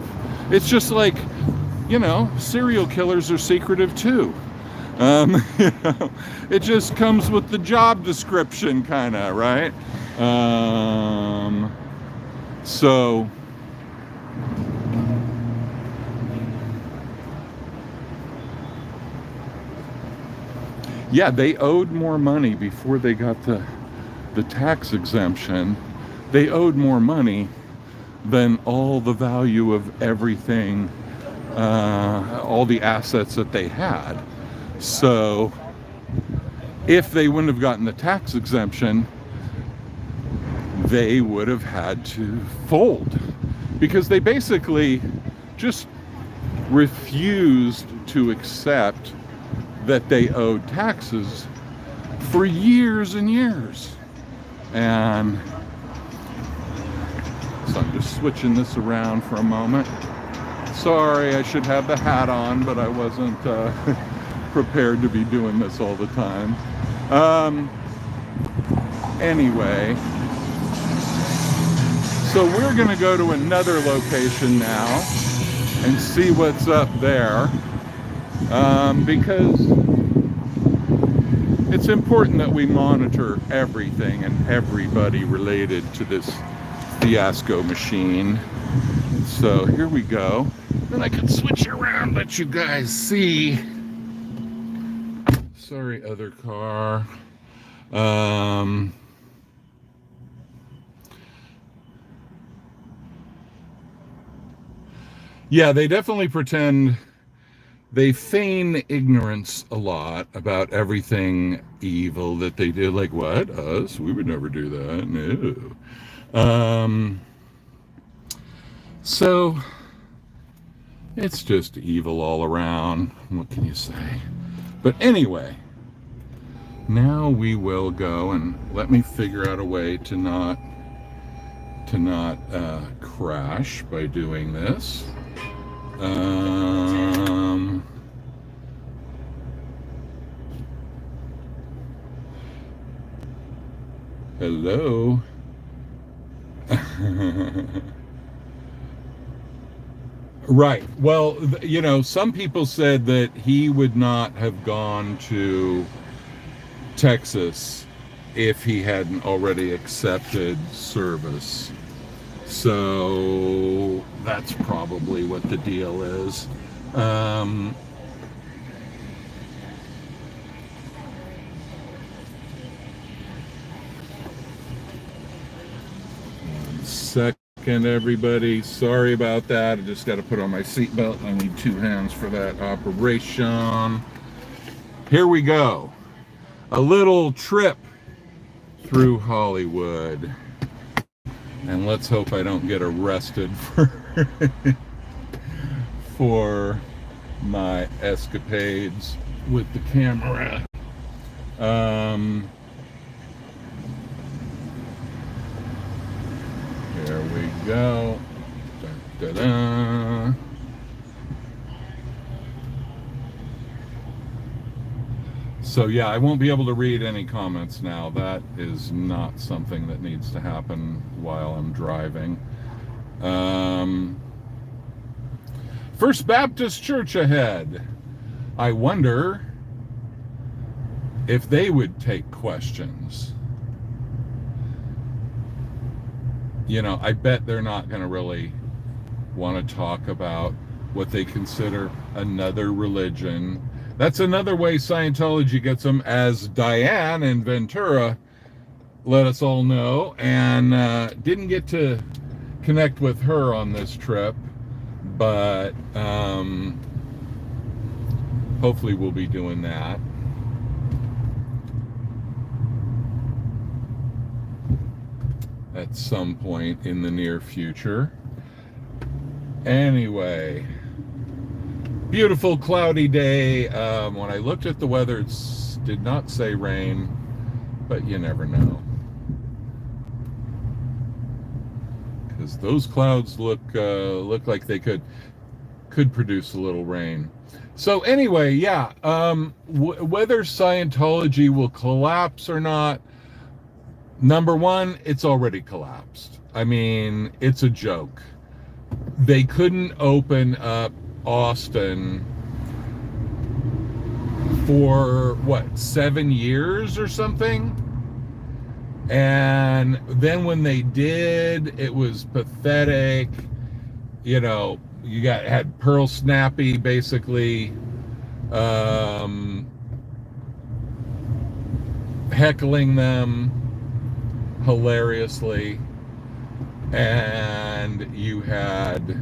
It's just like, you know, serial killers are secretive too. You know, it just comes with the job description, kind of, right? So yeah, they owed more money before they got the tax exemption. They owed more money than all the value of everything, all the assets that they had. So if they wouldn't have gotten the tax exemption, they would have had to fold, because they basically just refused to accept that they owed taxes for years and years. And so I'm just switching this around for a moment. Sorry, I should have the hat on, but I wasn't prepared to be doing this all the time. Anyway, so we're gonna go to another location now and see what's up there, because it's important that we monitor everything and everybody related to this fiasco machine. So here we go. Then I can switch around, let you guys see. Sorry, other car. Yeah, they definitely pretend, they feign ignorance a lot about everything evil that they do. Like, what? Us? We would never do that. No. So it's just evil all around. What can you say? But anyway, now we will go, and let me figure out a way to not crash by doing this. Hello. Right. Well, you know, some people said that he would not have gone to Texas if he hadn't already accepted service. So that's probably what the deal is. Second, everybody, sorry about that. I just got to put on my seatbelt. I need 2 hands for that operation. Here we go. A little trip through Hollywood. And let's hope I don't get arrested for my escapades with the camera. Here we go. Dun, dun, dun. So yeah, I won't be able to read any comments now. That is not something that needs to happen while I'm driving. First Baptist Church ahead. I wonder if they would take questions. You know, I bet they're not going to really want to talk about what they consider another religion. That's another way Scientology gets them, as Diane in Ventura let us all know, and didn't get to connect with her on this trip, but hopefully we'll be doing that. At some point in the near future. Anyway, beautiful cloudy day. When I looked at the weather, it did not say rain, but you never know, because those clouds look like they could produce a little rain. So anyway, yeah, whether Scientology will collapse or not, number one, it's already collapsed. I mean, it's a joke. They couldn't open up Austin for what, 7 years or something? And then when they did, it was pathetic. You know, you had Pearl Snappy basically heckling them hilariously, and you had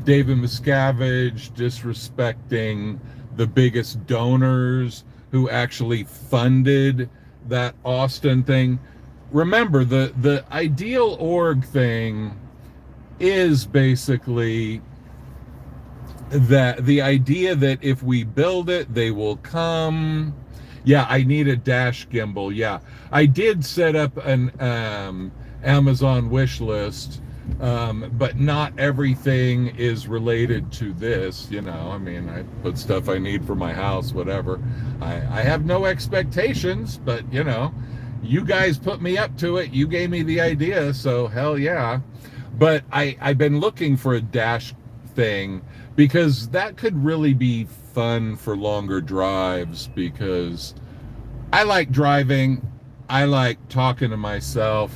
David Miscavige disrespecting the biggest donors who actually funded that Austin thing. Remember, the ideal org thing is basically that the idea that if we build it, they will come. Yeah, I need a dash gimbal. Yeah, I did set up an Amazon wish list, but not everything is related to this. You know, I mean, I put stuff I need for my house, whatever. I have no expectations, but you know, you guys put me up to it. You gave me the idea, so hell yeah. But I've been looking for a dash thing, because that could really be fun for longer drives, because I like driving. I like talking to myself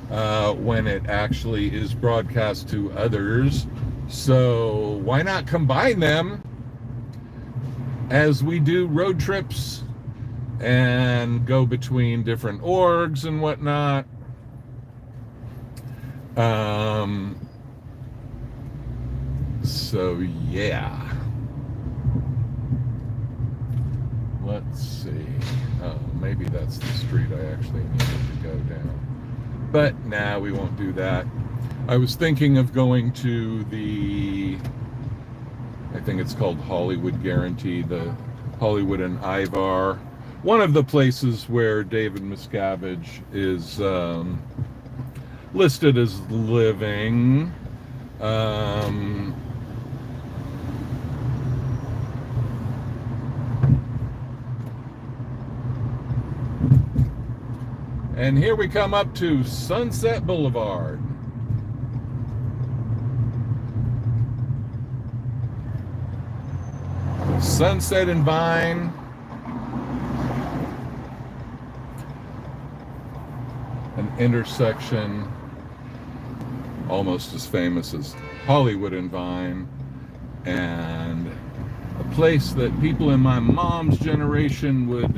when it actually is broadcast to others. So why not combine them as we do road trips and go between different orgs and whatnot? So yeah, let's see. Oh, maybe that's the street I actually needed to go down, but nah, we won't do that. I was thinking of going to I think it's called Hollywood Guarantee, the Hollywood and Ivar, one of the places where David Miscavige is listed as living. And here we come up to Sunset Boulevard. Sunset and Vine. an intersection almost as famous as Hollywood and Vine, and a place that people in my mom's generation would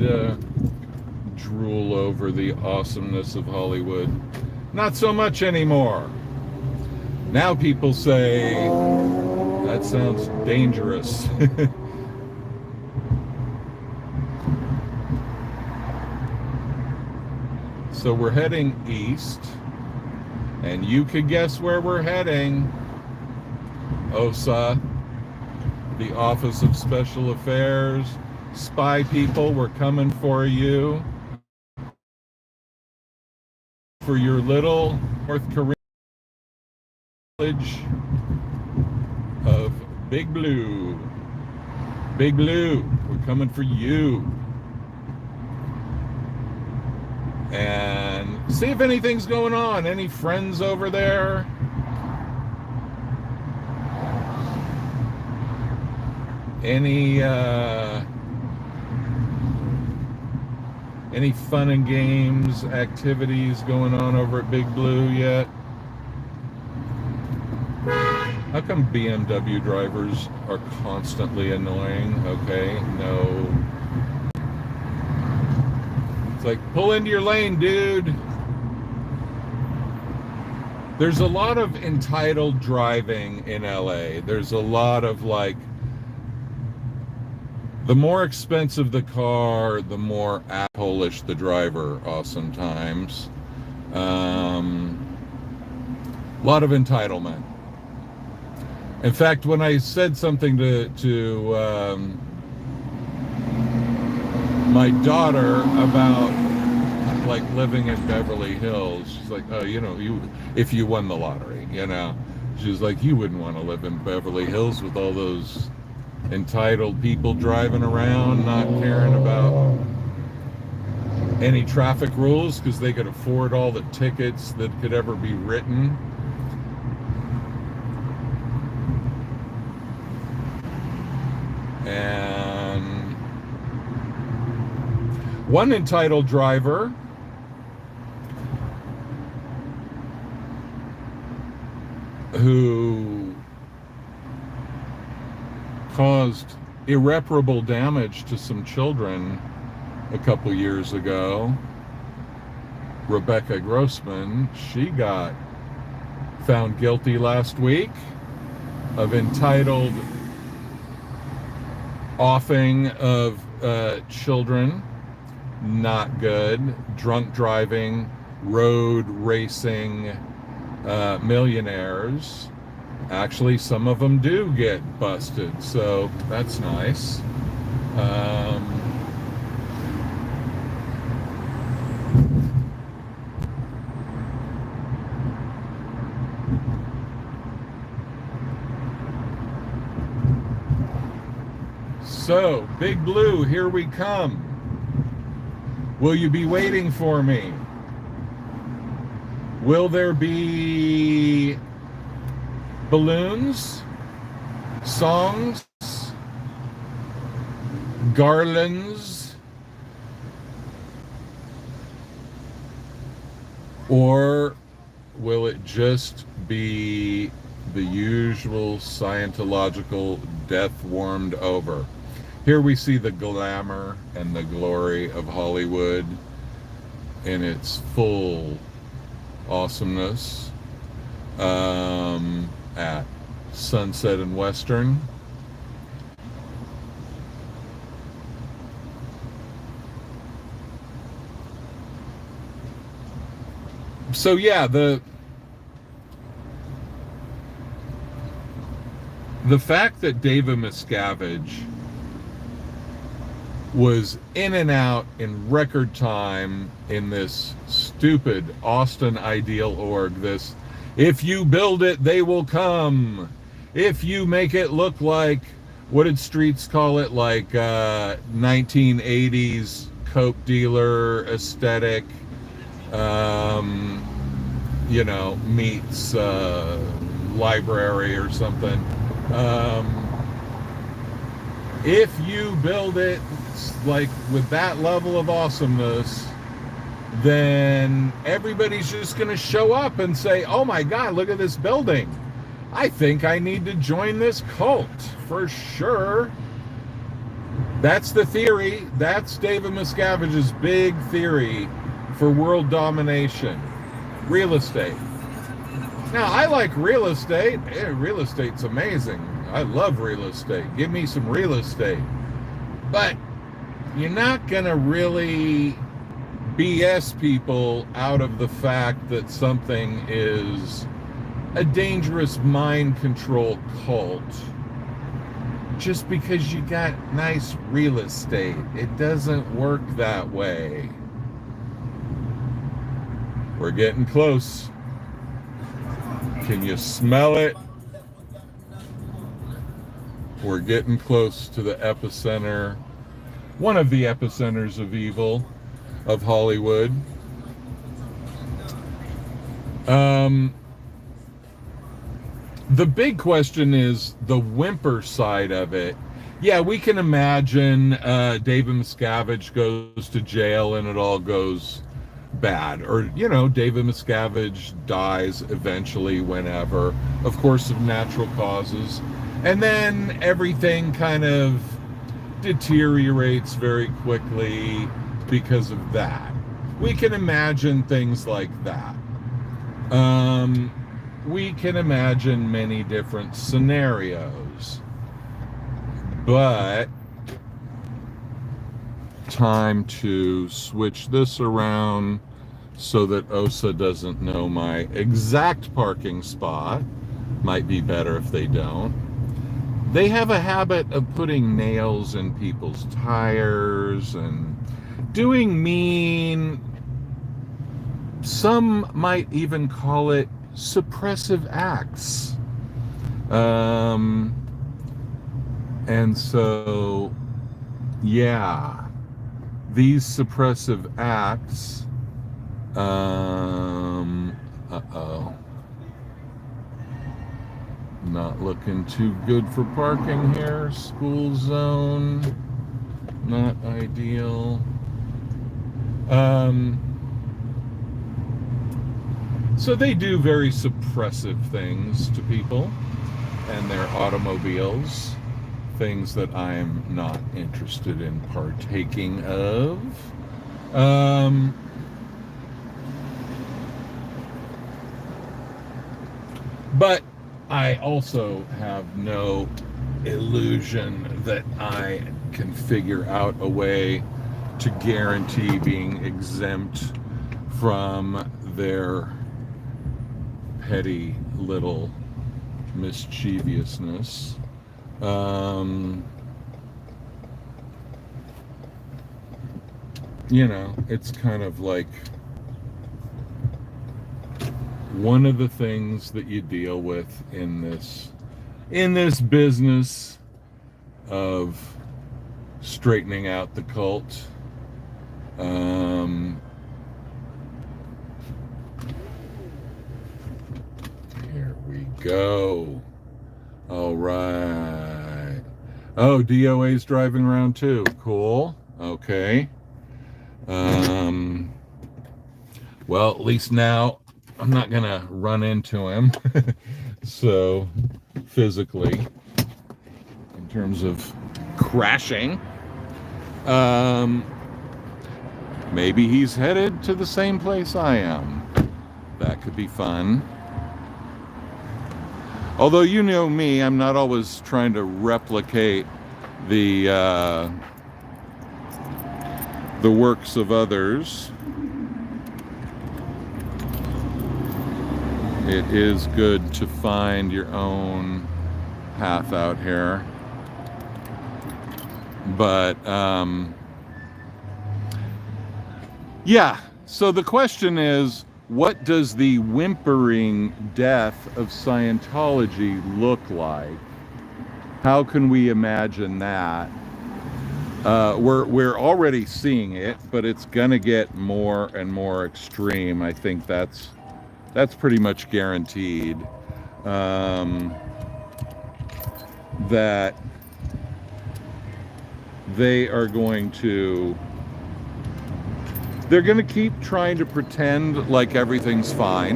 drool over the awesomeness of Hollywood. Not so much anymore. Now people say, that sounds dangerous. So we're heading east, and you could guess where we're heading. OSA, the Office of Special Affairs, spy people, we're coming for you. For your little North Korean village of Big Blue. Big Blue, we're coming for you. And see if anything's going on. Any friends over there? Any fun and games, activities going on over at Big Blue yet? How come BMW drivers are constantly annoying? Okay, no. It's like, pull into your lane, dude. There's a lot of entitled driving in LA. There's a lot of like, the more expensive the car, the more Polish the driver, oftentimes. A lot of entitlement. In fact, when I said something to my daughter about like living in Beverly Hills, she's like, oh, you know, if you won the lottery, you know, she's like, you wouldn't want to live in Beverly Hills with all those entitled people driving around, not caring about any traffic rules because they could afford all the tickets that could ever be written. And one entitled driver who caused irreparable damage to some children a couple years ago, Rebecca Grossman, she got found guilty last week of entitled offing of children. Not good. Drunk driving, road racing millionaires. Actually, some of them do get busted, so that's nice. So, Big Blue, here we come. Will you be waiting for me? Will there be balloons, songs, garlands, or will it just be the usual Scientological death warmed over? Here we see the glamour and the glory of Hollywood in its full awesomeness at Sunset and Western. So yeah, the fact that David Miscavige was in and out in record time in this stupid Austin Ideal org, this, if you build it, they will come. If you make it look like, what did Streets call it? Like 1980s coke dealer aesthetic, you know, meets library or something. If you build it like with that level of awesomeness, then everybody's just going to show up and say, oh my God, look at this building. I think I need to join this cult for sure. That's the theory. That's David Miscavige's big theory for world domination. Real estate. Now, I like real estate. Real estate's amazing. I love real estate. Give me some real estate. But you're not going to really BS people out of the fact that something is a dangerous mind control cult just because you got nice real estate. It doesn't work that way. We're getting close. Can you smell it? We're getting close to the epicenter, one of the epicenters of evil of Hollywood. The big question is the whimper side of it. Yeah, we can imagine David Miscavige goes to jail and it all goes bad. Or, David Miscavige dies eventually, whenever, of course, of natural causes. And then everything kind of deteriorates very quickly because of that. We can imagine things like that. We can imagine many different scenarios. But time to switch this around so that Osa doesn't know my exact parking spot. Might be better if they don't. They have a habit of putting nails in people's tires and doing mean, some might even call it suppressive acts. And so, yeah, these suppressive acts, not looking too good for parking here. School zone, not ideal. So they do very suppressive things to people and their automobiles, things that I'm not interested in partaking of. But I also have no illusion that I can figure out a way to guarantee being exempt from their petty little mischievousness. It's kind of like one of the things that you deal with in this business of straightening out the cult. Here we go. All right. Oh, DOA's driving around too. Cool. Okay. Well, at least now I'm not gonna run into him. So, physically, in terms of crashing, maybe he's headed to the same place I am. That could be fun. Although you know me, I'm not always trying to replicate the works of others. It is good to find your own path out here. But, yeah, so the question is, what does the whimpering death of Scientology look like? How can we imagine that? We're already seeing it, but it's gonna get more and more extreme. I think that's pretty much guaranteed. That they're going to keep trying to pretend like everything's fine.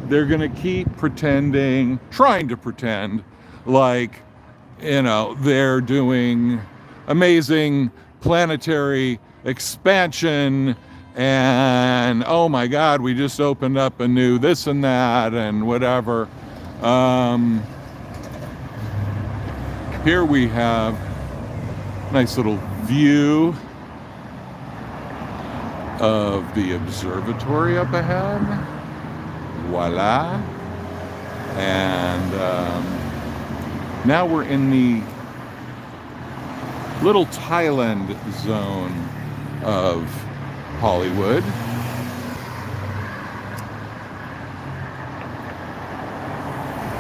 They're going to keep trying to pretend like, they're doing amazing planetary expansion, and oh my God, we just opened up a new this and that and whatever. Here we have a nice little view of the observatory up ahead. Voila. And now we're in the little Thailand zone of Hollywood.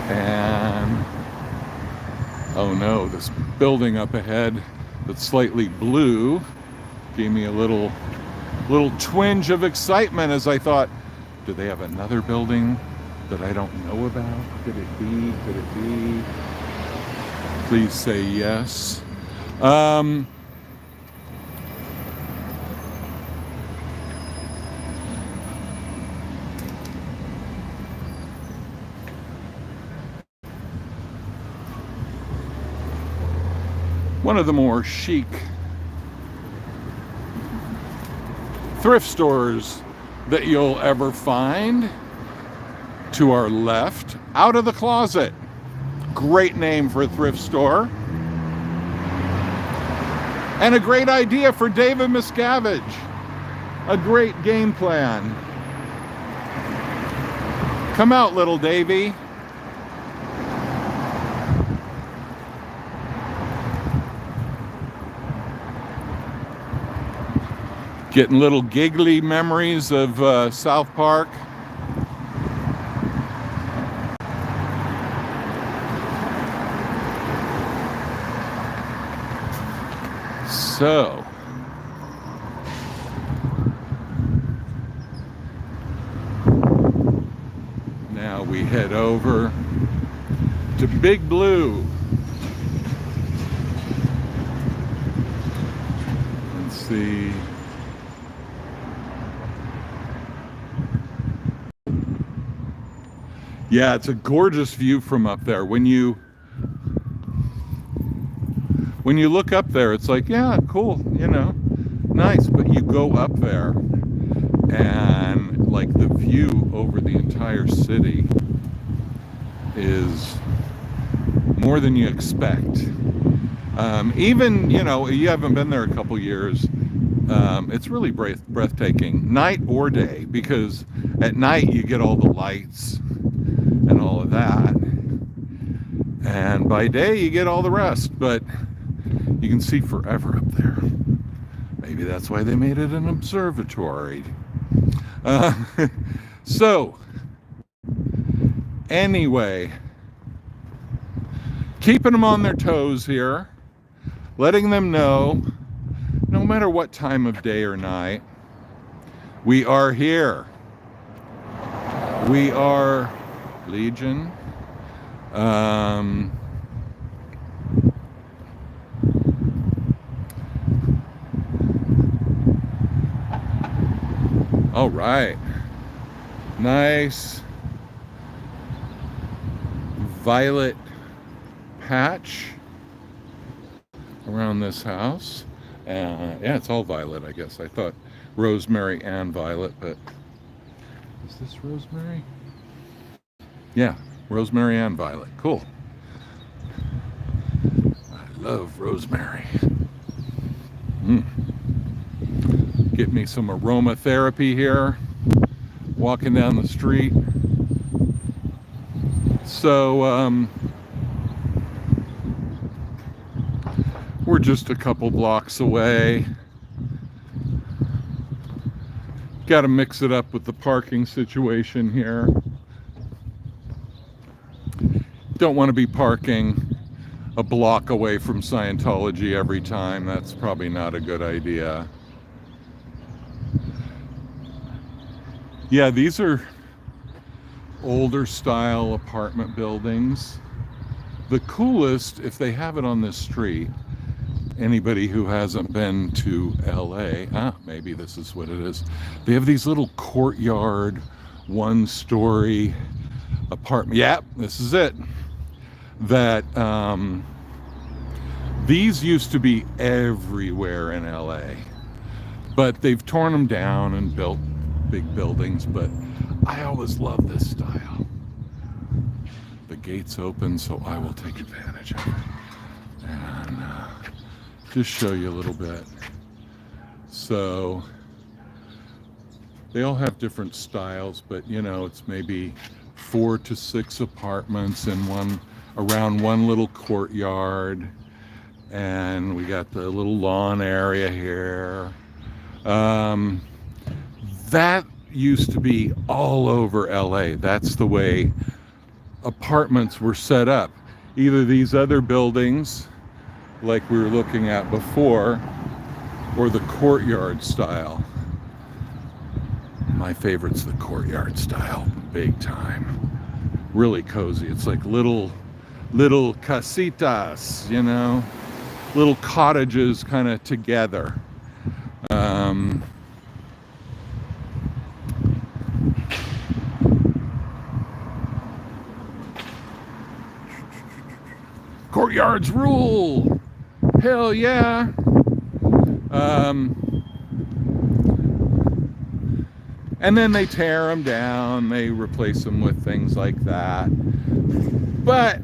And oh no, this building up ahead that's slightly blue gave me a little twinge of excitement as I thought, do they have another building that I don't know about? Could it be? Could it be? Please say yes. One of the more chic thrift stores that you'll ever find. To our left, Out of the Closet. Great name for a thrift store. And a great idea for David Miscavige. A great game plan. Come out, little Davy. Getting little giggly memories of South Park. So, now we head over to Big Blue. Let's see. Yeah, it's a gorgeous view from up there. When you look up there, it's like, yeah, cool, nice. But you go up there and like the view over the entire city is more than you expect. Even, you haven't been there a couple years, it's really breathtaking, night or day, because at night you get all the lights and all of that, and by day you get all the rest, but you can see forever up there. Maybe that's why they made it an observatory. So anyway, keeping them on their toes here, letting them know no matter what time of day or night, we are here. We are Legion. All right. Nice violet patch around this house. Yeah, it's all violet, I guess. I thought rosemary and violet, but is this rosemary? Yeah, rosemary and violet. Cool. I love rosemary. Get me some aromatherapy here, walking down the street. So, we're just a couple blocks away. Got to mix it up with the parking situation here. Don't want to be parking a block away from Scientology every time. That's probably not a good idea. Yeah, these are older style apartment buildings. The coolest, if they have it on this street, anybody who hasn't been to LA, maybe this is what it is. They have these little courtyard, one-story apartment. Yeah, this is it. That these used to be everywhere in LA, but they've torn them down and built big buildings. But I always love this style. The gate's open, so I will take advantage of it and just show you a little bit. So they all have different styles, but you know, it's maybe 4 to 6 apartments in around one little courtyard, and we got the little lawn area here. That used to be all over LA. That's the way apartments were set up. Either these other buildings like we were looking at before, or the courtyard style. My favorite's the courtyard style, big time. Really cozy. It's like little casitas, you know, little cottages kind of together. Courtyards rule! Hell yeah! And then they tear them down, they replace them with things like that. But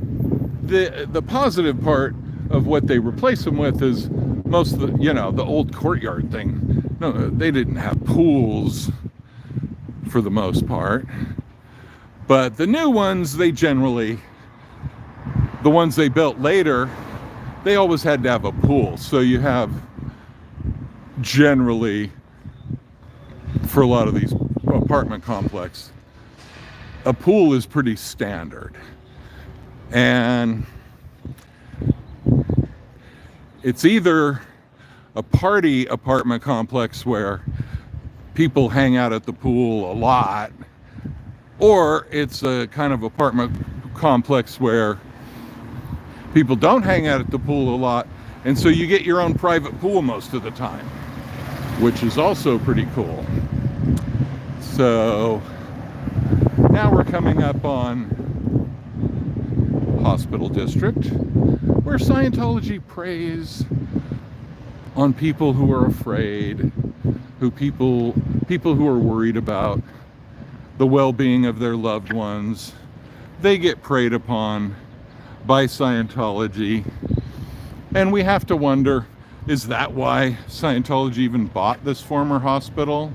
the positive part of what they replace them with is most of the, you know, the old courtyard thing. No, they didn't have pools for the most part. But the new ones, they generally, the ones they built later, they always had to have a pool. So you have generally, for a lot of these apartment complex, a pool is pretty standard. And it's either a party apartment complex where people hang out at the pool a lot, or it's a kind of apartment complex where people don't hang out at the pool a lot, and so you get your own private pool most of the time, which is also pretty cool. So now we're coming up on Hospital District, where Scientology preys on people who are afraid, people who are worried about the well-being of their loved ones. They get preyed upon by Scientology, and we have to wonder, is that why Scientology even bought this former hospital?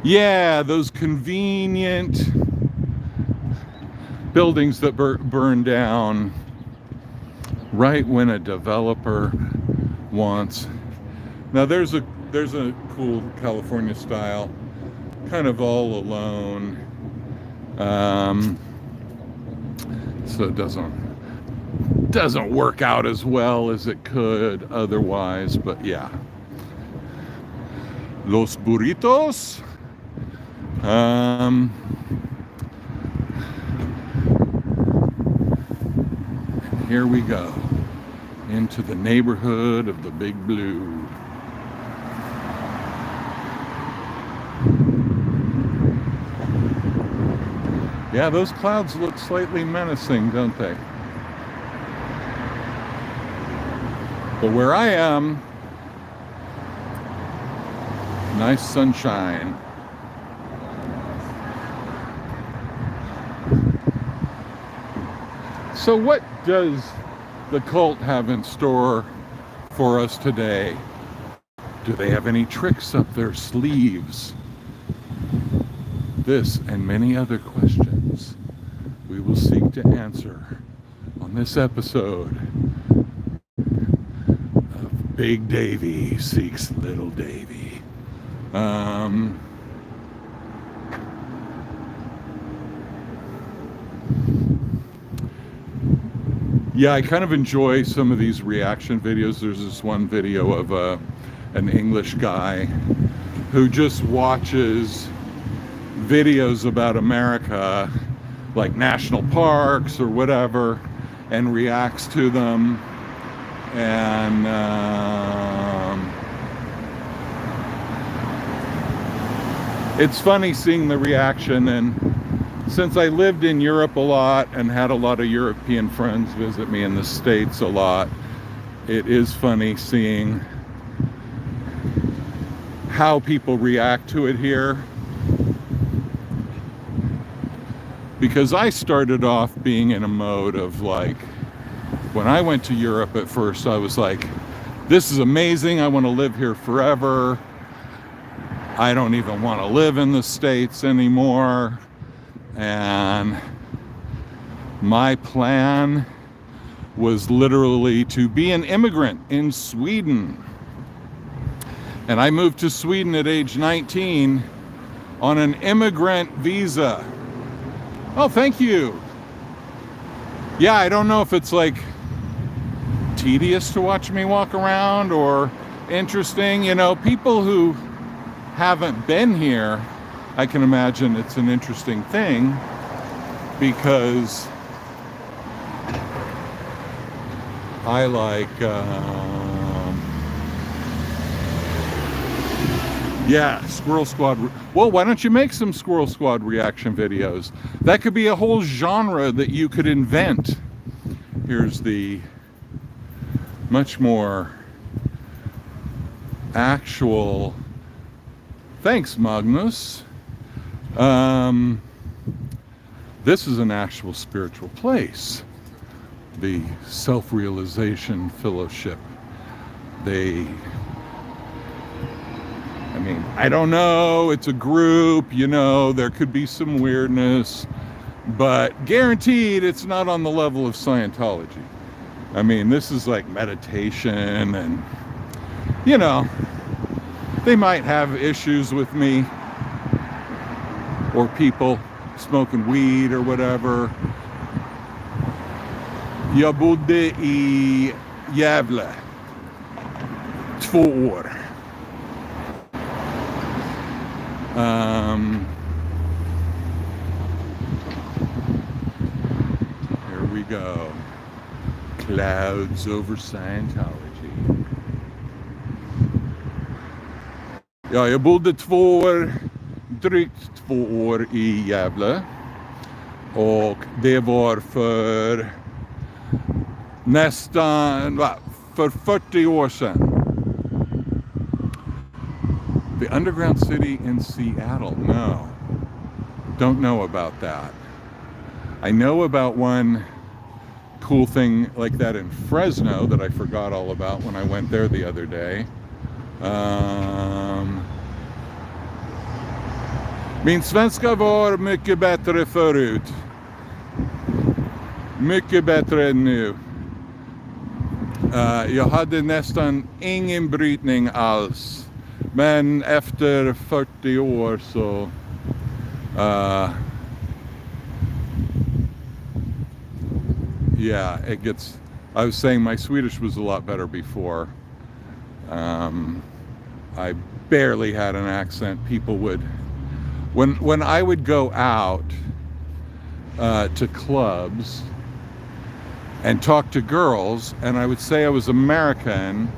Yeah, those convenient buildings that burn down right when a developer wants. Now there's a cool California style, kind of all alone. So it doesn't work out as well as it could otherwise, but yeah. Los burritos. Here we go into the neighborhood of the Big Blue. Yeah, those clouds look slightly menacing, don't they? But where I am, nice sunshine. So what does the cult have in store for us today? Do they have any tricks up their sleeves? This and many other questions we will seek to answer on this episode of Big Davy Seeks Little Davy. Yeah, I kind of enjoy some of these reaction videos. There's this one video of an English guy who just watches videos about America like national parks or whatever, and reacts to them. And it's funny seeing the reaction. And since I lived in Europe a lot and had a lot of European friends visit me in the States a lot, it is funny seeing how people react to it here. Because I started off being in a mode of like, when I went to Europe at first, I was like, this is amazing, I want to live here forever. I don't even want to live in the States anymore. And my plan was literally to be an immigrant in Sweden. And I moved to Sweden at age 19 on an immigrant visa. Oh, thank you. Yeah, I don't know if it's like tedious to watch me walk around or interesting. You know, people who haven't been here, I can imagine it's an interesting thing, because I like, yeah, Squirrel Squad. Well, why don't you make some Squirrel Squad reaction videos? That could be a whole genre that you could invent. Here's the much more actual, thanks Magnus. This is an actual spiritual place. The Self-Realization Fellowship. I don't know, it's a group, you know, there could be some weirdness, but guaranteed it's not on the level of Scientology. I mean, this is like meditation, and, you know, they might have issues with me, or people smoking weed or whatever. Jag bodde i Gävle 2 år. Here we go. Clouds over Scientology. Ja, jag bodde drygt 2 år i Gävle. Och det var för för 40 år sedan. The underground city in Seattle, no. Don't know about that. I know about one cool thing like that in Fresno that I forgot all about when I went there the other day. Min svenska var mycket bättre förut. Mycket bättre än nu. Jag hade nästan ingen brytning alls. Men efter 40 år så yeah, it gets, I was saying my Swedish was a lot better before. I barely had an accent. People would, when I would go out to clubs and talk to girls, and I would say I was American,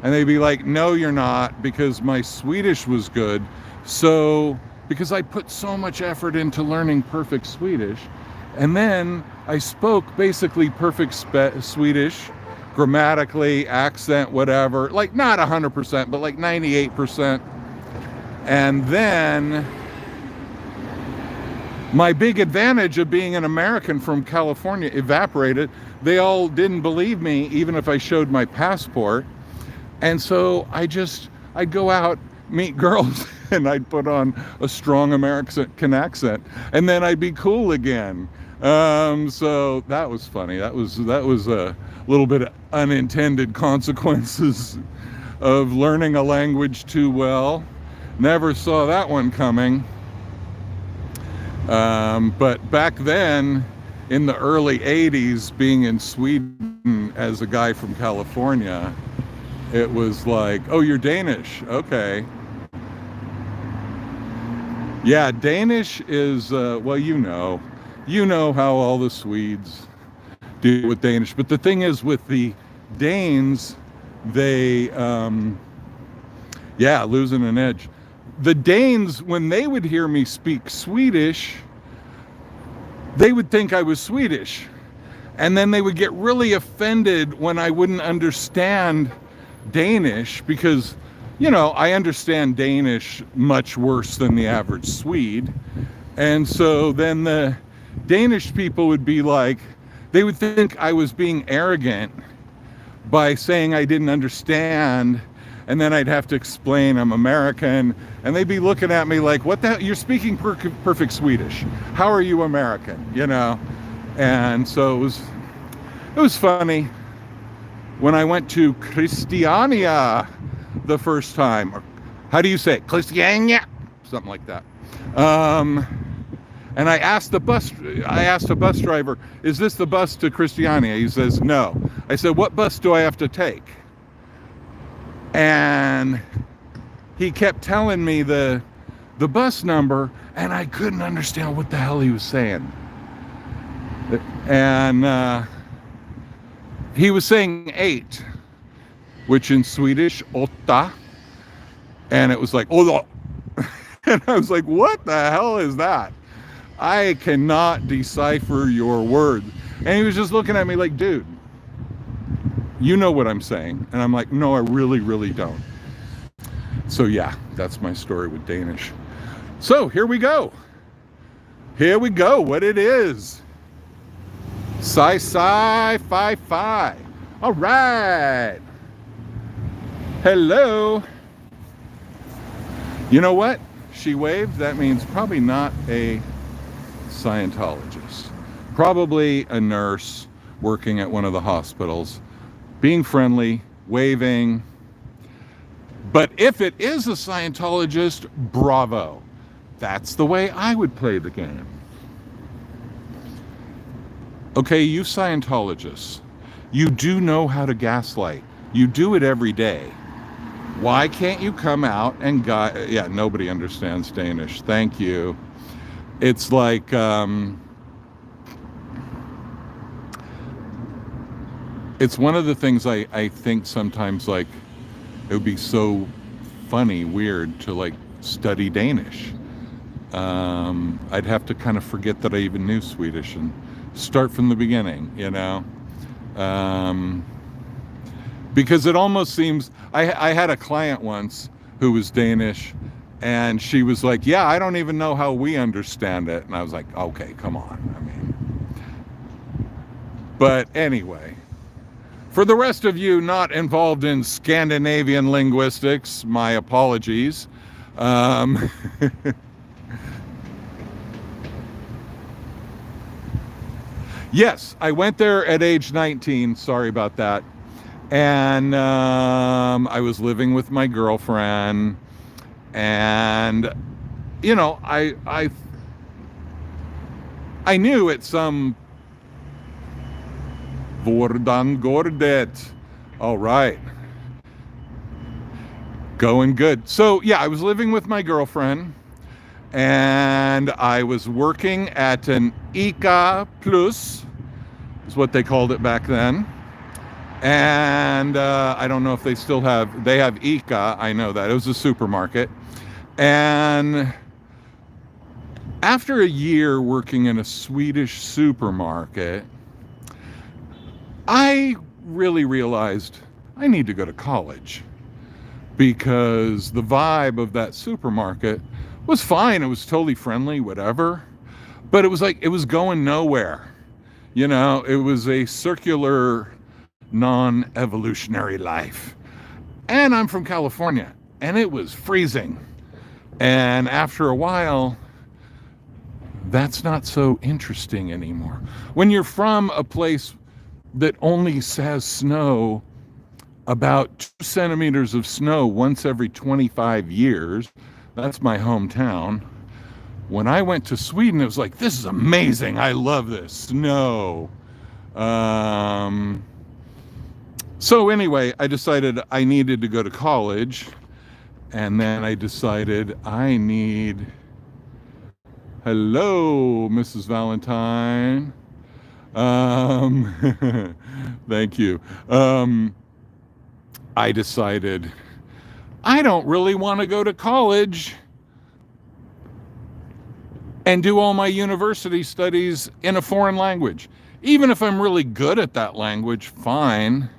and they'd be like, no, you're not, because my Swedish was good. So, because I put so much effort into learning perfect Swedish, and then I spoke basically perfect Swedish, grammatically, accent, whatever, like not 100%, but like 98%. And then my big advantage of being an American from California evaporated. They all didn't believe me, even if I showed my passport. And so I'd go out, meet girls, and I'd put on a strong American accent, and then I'd be cool again. So that was funny. That was a little bit of unintended consequences of learning a language too well. Never saw that one coming. But back then, in the early 80s, being in Sweden as a guy from California, it was like, oh, you're Danish, okay. Yeah, Danish is, well, you know, you know how all the Swedes deal with Danish. But the thing is, with the Danes, they, losing an edge. The Danes, when they would hear me speak Swedish, they would think I was Swedish. And then they would get really offended when I wouldn't understand Danish, because, you know, I understand Danish much worse than the average Swede. And so then the Danish people would be like, they would think I was being arrogant by saying I didn't understand, and then I'd have to explain I'm American, and they'd be looking at me like, what the hell? You're speaking perfect Swedish. How are you American? You know? And so it was funny. When I went to Christiania the first time, or how do you say it? Christiania? Something like that. And I asked a bus driver, is this the bus to Christiania? He says, no. I said, what bus do I have to take? And he kept telling me the bus number, and I couldn't understand what the hell he was saying. And he was saying 8, which in Swedish, åtta, and it was like, åtta. And I was like, what the hell is that? I cannot decipher your words. And he was just looking at me like, dude, you know what I'm saying. And I'm like, no, I really, really don't. So yeah, that's my story with Danish. So here we go. Here we go, what it is. Sci-fi. All right. Hello. You know what? She waved. That means probably not a Scientologist. Probably a nurse working at one of the hospitals, being friendly, waving. But if it is a Scientologist, bravo. That's the way I would play the game. Okay, you Scientologists, you do know how to gaslight. You do it every day. Why can't you come out and yeah, nobody understands Danish. Thank you. It's like, it's one of the things I think sometimes, like, it would be so funny, weird to like study Danish. I'd have to kind of forget that I even knew Swedish and start from the beginning, you know? Because it almost seems, I had a client once who was Danish, and she was like, yeah, I don't even know how we understand it. And I was like, okay, come on. I mean, but anyway, for the rest of you not involved in Scandinavian linguistics, my apologies. Yes, I went there at age 19. Sorry about that. And I was living with my girlfriend, and you know, I knew at some Hvordan går det? All right, going good. So yeah, I was living with my girlfriend, and I was working at an ICA Plus, is what they called it back then. And I don't know if they still have, they have ICA, I know that. It was a supermarket. And after a year working in a Swedish supermarket, I really realized I need to go to college, because the vibe of that supermarket was fine. It was totally friendly, whatever. But it was like, it was going nowhere. You know, it was a circular, non-evolutionary life. And I'm from California, and it was freezing. And after a while, that's not so interesting anymore. When you're from a place that only has snow, about 2 centimeters of snow once every 25 years, that's my hometown. When I went to Sweden, it was like, this is amazing. I love this snow. So anyway, I decided I needed to go to college, and then I decided I need Hello, Mrs. Valentine. Thank you. I decided I don't really want to go to college and do all my university studies in a foreign language. Even if I'm really good at that language, fine.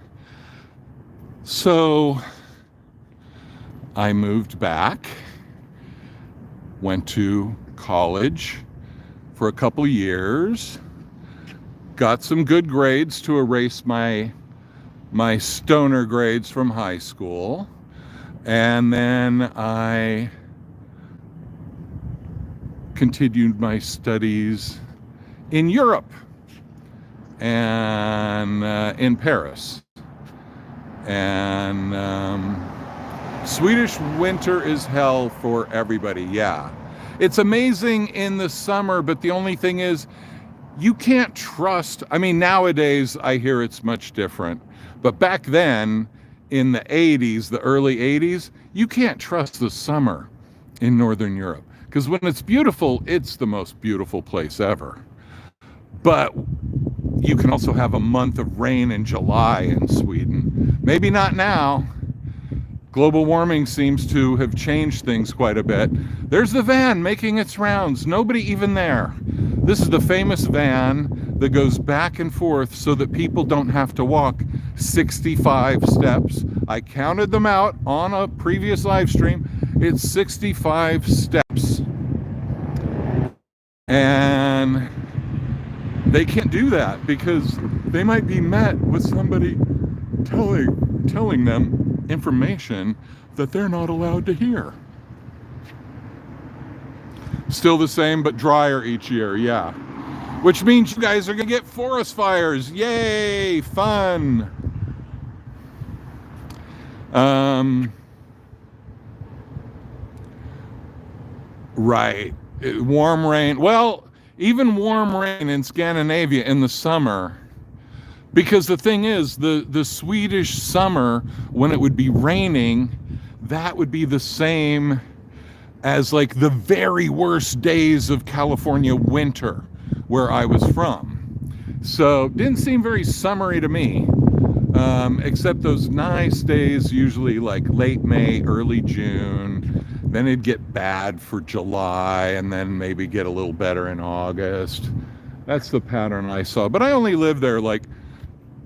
So I moved back, went to college for a couple years, got some good grades to erase my stoner grades from high school, and then I continued my studies in Europe and in Paris. And Swedish winter is hell for everybody, yeah. It's amazing in the summer, but the only thing is, you can't trust. I mean, nowadays I hear it's much different, but back then in the 80s, the early 80s, you can't trust the summer in Northern Europe, because when it's beautiful, it's the most beautiful place ever. But you can also have a month of rain in July in Sweden. Maybe not now. Global warming seems to have changed things quite a bit. There's the van making its rounds. Nobody even there. This is the famous van that goes back and forth so that people don't have to walk 65 steps. I counted them out on a previous live stream. It's 65 steps. And they can't do that because they might be met with somebody telling them information that they're not allowed to hear. Still the same, but drier each year, yeah. Which means you guys are gonna get forest fires. Yay, fun. Right, warm rain. Well, even warm rain in Scandinavia in the summer. Because the thing is, the Swedish summer, when it would be raining, that would be the same as like the very worst days of California winter, where I was from. So didn't seem very summery to me, except those nice days, usually like late May, early June. Then it'd get bad for July, and then maybe get a little better in August. That's the pattern I saw. But I only lived there like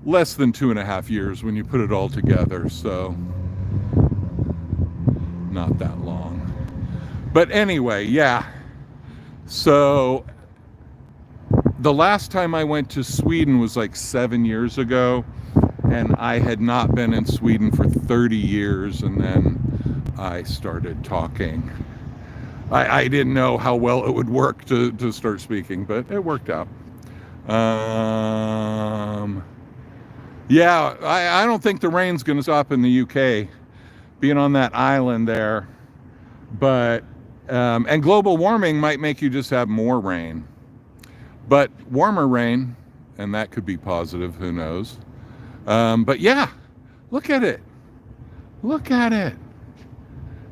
less than 2.5 years when you put it all together, so not that long. But anyway, yeah. So the last time I went to Sweden was like 7 years ago, and I had not been in Sweden for 30 years, and then I started talking. I didn't know how well it would work to start speaking, but it worked out. Yeah, I don't think the rain's going to stop in the UK, being on that island there. But, and global warming might make you just have more rain. But warmer rain, and that could be positive, who knows. But yeah, look at it. Look at it.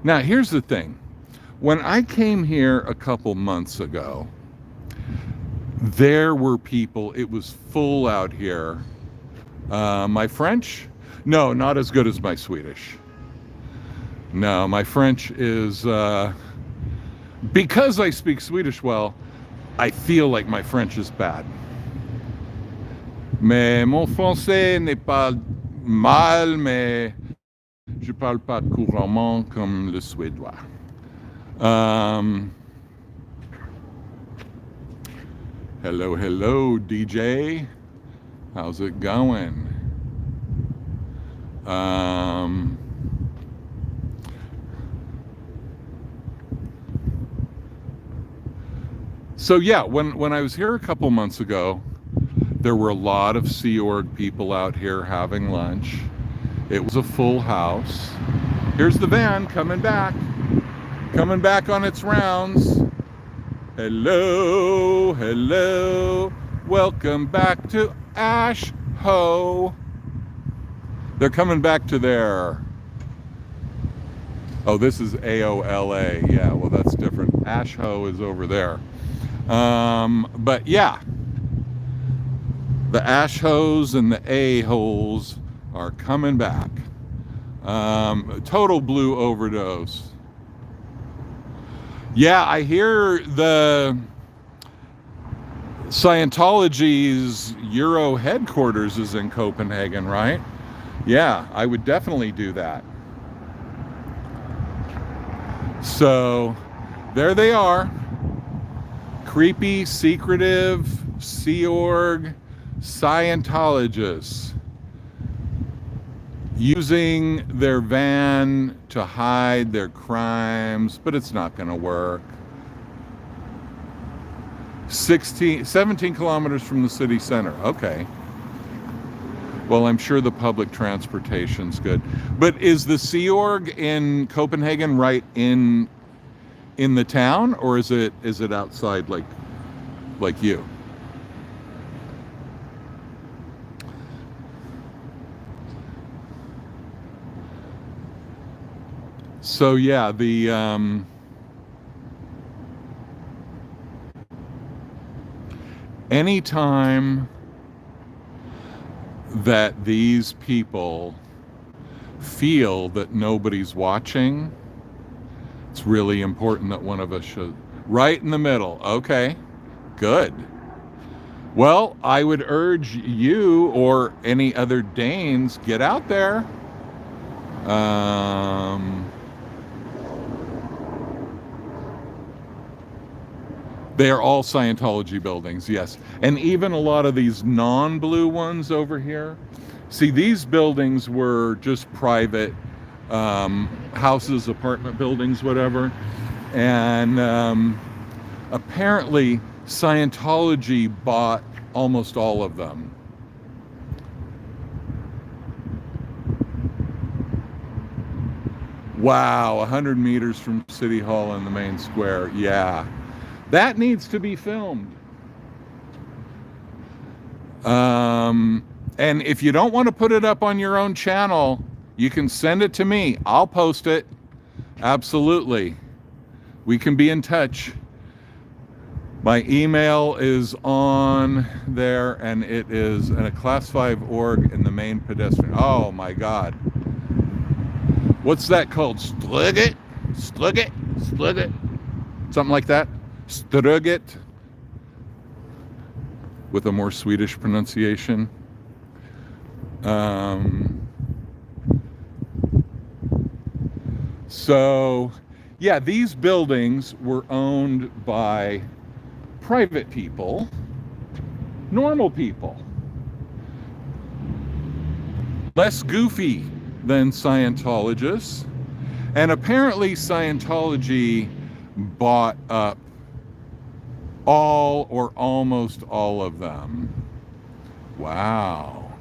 Now, here's the thing. When I came here a couple months ago, there were people, it was full out here. My French? No, not as good as my Swedish. No, my French is, because I speak Swedish well, I feel like my French is bad. Mais mon français n'est pas mal, mais je parle pas couramment comme le suédois. Hello, DJ. How's it going? So yeah, when I was here a couple months ago, there were a lot of Sea Org people out here having lunch. It was a full house. Here's the van coming back on its rounds. Hello, welcome back to Ash Ho. They're coming back to their, oh, this is AOLA. Yeah, well, that's different. Ash Ho is over there. But yeah, the ash hoes and the a-holes are coming back. Total blue overdose. Yeah, I hear the Scientology's Euro headquarters is in Copenhagen, right? Yeah, I would definitely do that. So there they are. Creepy, secretive, Sea Org Scientologists using their van to hide their crimes, but it's not going to work. 17 kilometers from the city center. Okay. Well, I'm sure the public transportation's good. But is the Sea Org in Copenhagen right in the town, or is it outside like you? So yeah, the anytime that these people feel that nobody's watching, it's really important that one of us should. Right in the middle. Okay, good. Well, I would urge you or any other Danes, get out there. They are all Scientology buildings, yes. And even a lot of these non-blue ones over here. See, these buildings were just private houses, apartment buildings, whatever. And apparently Scientology bought almost all of them. Wow, 100 meters from City Hall in the main square. Yeah. That needs to be filmed. And if you don't want to put it up on your own channel, you can send it to me. I'll post it. Absolutely. We can be in touch. My email is on there, and it is in a class 5 org in the main pedestrian. Oh my God. What's that called? Slugget? Slugget? Slugget? Something like that? Strugget, with a more Swedish pronunciation. So, yeah, these buildings were owned by private people, normal people, less goofy than Scientologists, and apparently Scientology bought up all or almost all of them. Wow.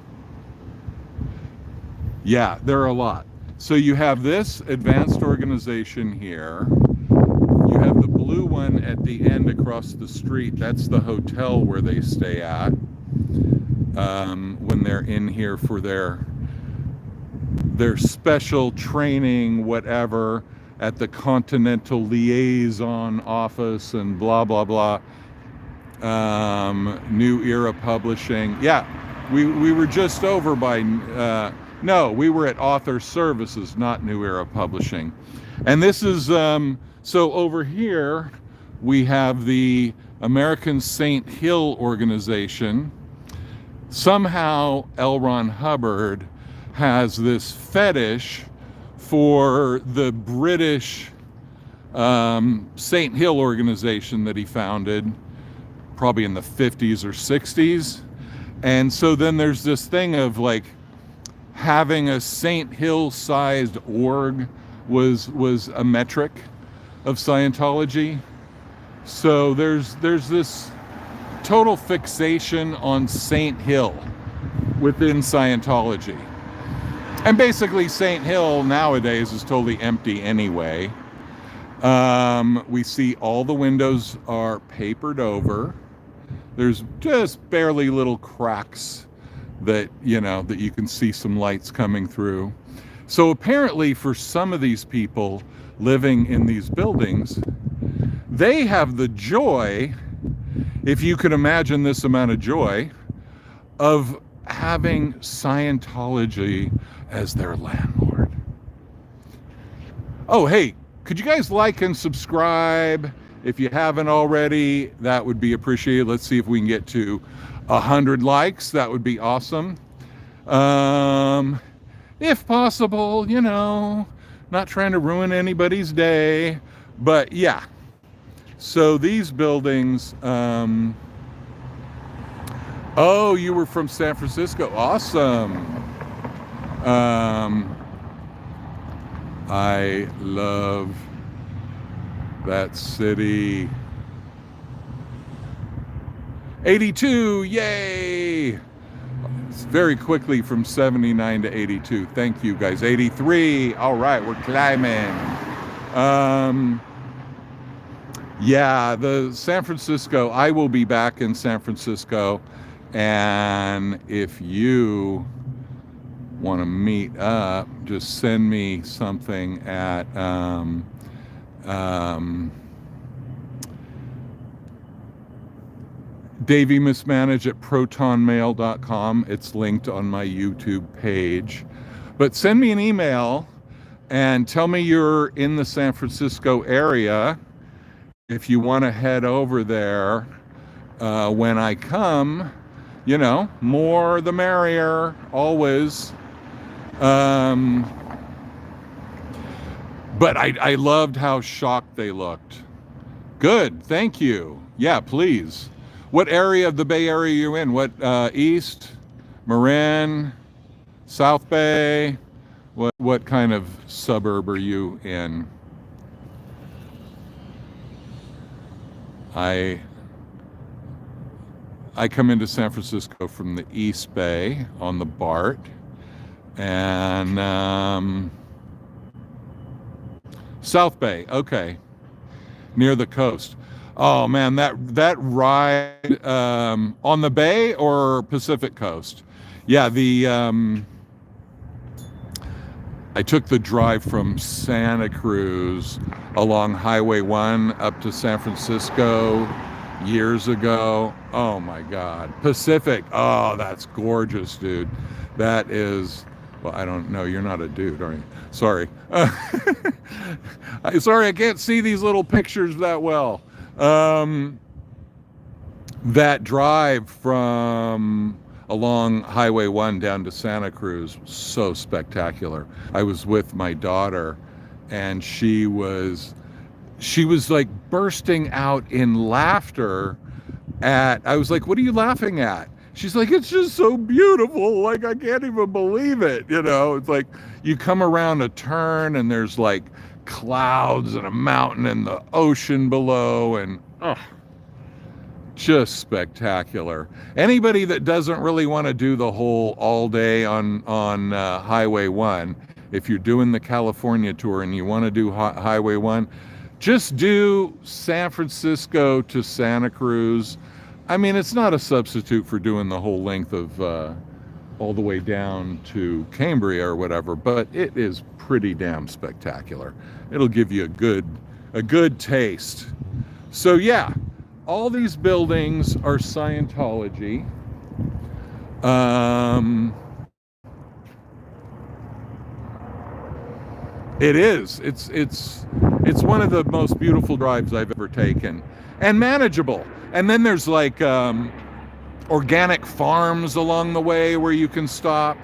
Yeah, there are a lot. So you have this advanced organization here. You have the blue one at the end across the street. That's the hotel where they stay at when they're in here for their special training, whatever, at the Continental Liaison Office and blah, blah, blah. New Era Publishing. Yeah, we were just over by, no, we were at Author Services, not New Era Publishing. And this is, so over here, we have the American St. Hill organization. Somehow L. Ron Hubbard has this fetish for the British St. Hill organization that he founded probably in the 50s or 60s. And so then there's this thing of like having a St. Hill sized org was a metric of Scientology. So there's this total fixation on St. Hill within Scientology. And basically St. Hill nowadays is totally empty anyway. We see all the windows are papered over. There's just barely little cracks that, that you can see some lights coming through. So apparently for some of these people living in these buildings, they have the joy if you could imagine this amount of joy of having Scientology as their landlord. Oh, hey, could you guys like and subscribe? If you haven't already, that would be appreciated. Let's see if we can get to 100 likes. That would be awesome. If possible, you know, not trying to ruin anybody's day, but yeah. So these buildings, oh, you were from San Francisco. Awesome. I love that city. 82, yay! It's very quickly from 79 to 82. Thank you guys. 83, all right, we're climbing. Yeah, the San Francisco, I will be back in San Francisco, and if you want to meet up, just send me something at davymismanage@protonmail.com. It's linked on my YouTube page. But send me an email and tell me you're in the San Francisco area. If you want to head over there when I come, you know, more the merrier, always. But I loved how shocked they looked. Good, thank you. Yeah, please. What area of the Bay Area are you in? What, East, Marin, South Bay? What kind of suburb are you in? I come into San Francisco from the East Bay on the BART, and South Bay, okay, near the coast. Oh man, that ride on the Bay or Pacific Coast? Yeah, I took the drive from Santa Cruz along Highway 1 up to San Francisco years ago. Oh my God. Pacific. Oh, that's gorgeous, dude. That is, well, I don't know. You're not a dude, are you? Sorry. Sorry, I can't see these little pictures that well. That drive from along Highway 1 down to Santa Cruz was so spectacular. I was with my daughter, and she was like bursting out in laughter I was like, what are you laughing at? She's like, it's just so beautiful. Like, I can't even believe it. You know, it's like you come around a turn and there's like clouds and a mountain and the ocean below, and just spectacular. Anybody that doesn't really want to do the whole all day on Highway 1, if you're doing the California tour and you want to do Highway 1, just do San Francisco to Santa Cruz. I mean, it's not a substitute for doing the whole length of all the way down to Cambria or whatever, but it is pretty damn spectacular. It'll give you a good taste. So yeah, all these buildings are Scientology. It is. It's one of the most beautiful drives I've ever taken, and manageable. And then there's like organic farms along the way where you can stop.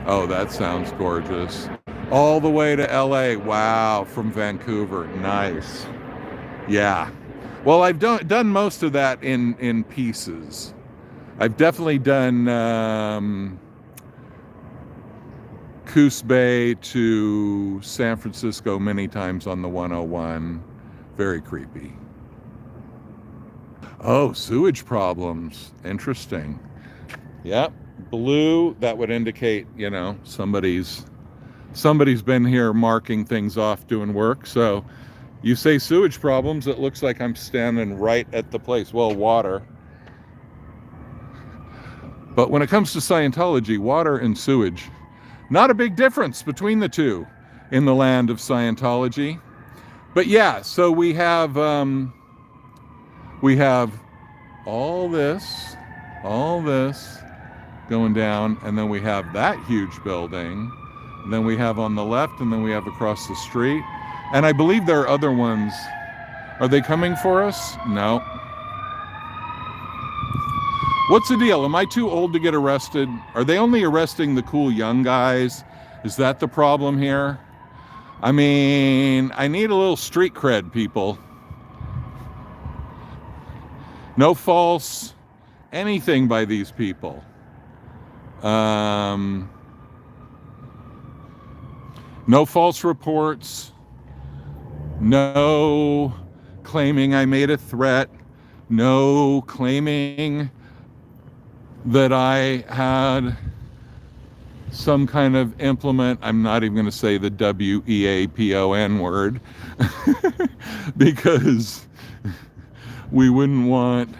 Oh, that sounds gorgeous. All the way to LA. Wow, from Vancouver. Nice. Yeah. Well, I've done most of that in pieces. I've definitely done Coos Bay to San Francisco many times on the 101. Very creepy. Oh, sewage problems. Interesting. Yep. Blue, that would indicate, you know, somebody's been here marking things off, doing work. So you say sewage problems, it looks like I'm standing right at the place. Well, water. But when it comes to Scientology, water and sewage, not a big difference between the two in the land of Scientology. But yeah, so we have all this going down, and then we have that huge building, and then we have on the left, and then we have across the street, and I believe there are other ones. Are they coming for us? No. What's the deal? Am I too old to get arrested? Are they only arresting the cool young guys? Is that the problem here? I mean, I need a little street cred, people. No false anything by these people. No false reports. No claiming I made a threat. No claiming that I had some kind of implement. I'm not even going to say the WEAPON word because we wouldn't want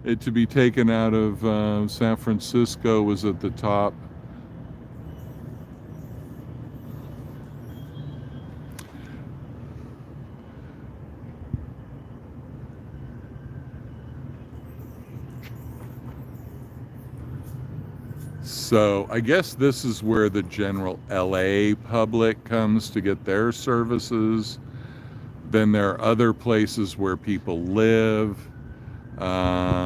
it to be taken out of San Francisco was at the top. So I guess this is where the general LA public comes to get their services. Then there are other places where people live. I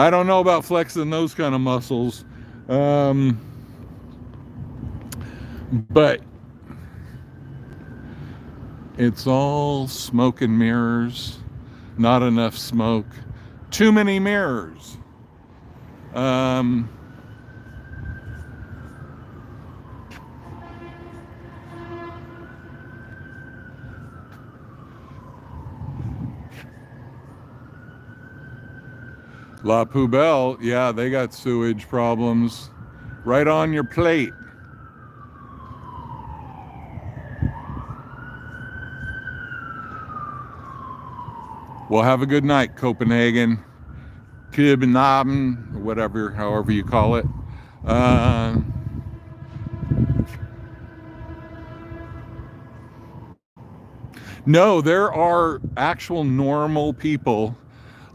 don't know about flexing those kind of muscles. But it's all smoke and mirrors. Not enough smoke. Too many mirrors. La Poubelle, yeah, they got sewage problems right on your plate. Well, have a good night, Copenhagen, Copenhagen, whatever, however you call it. No, there are actual normal people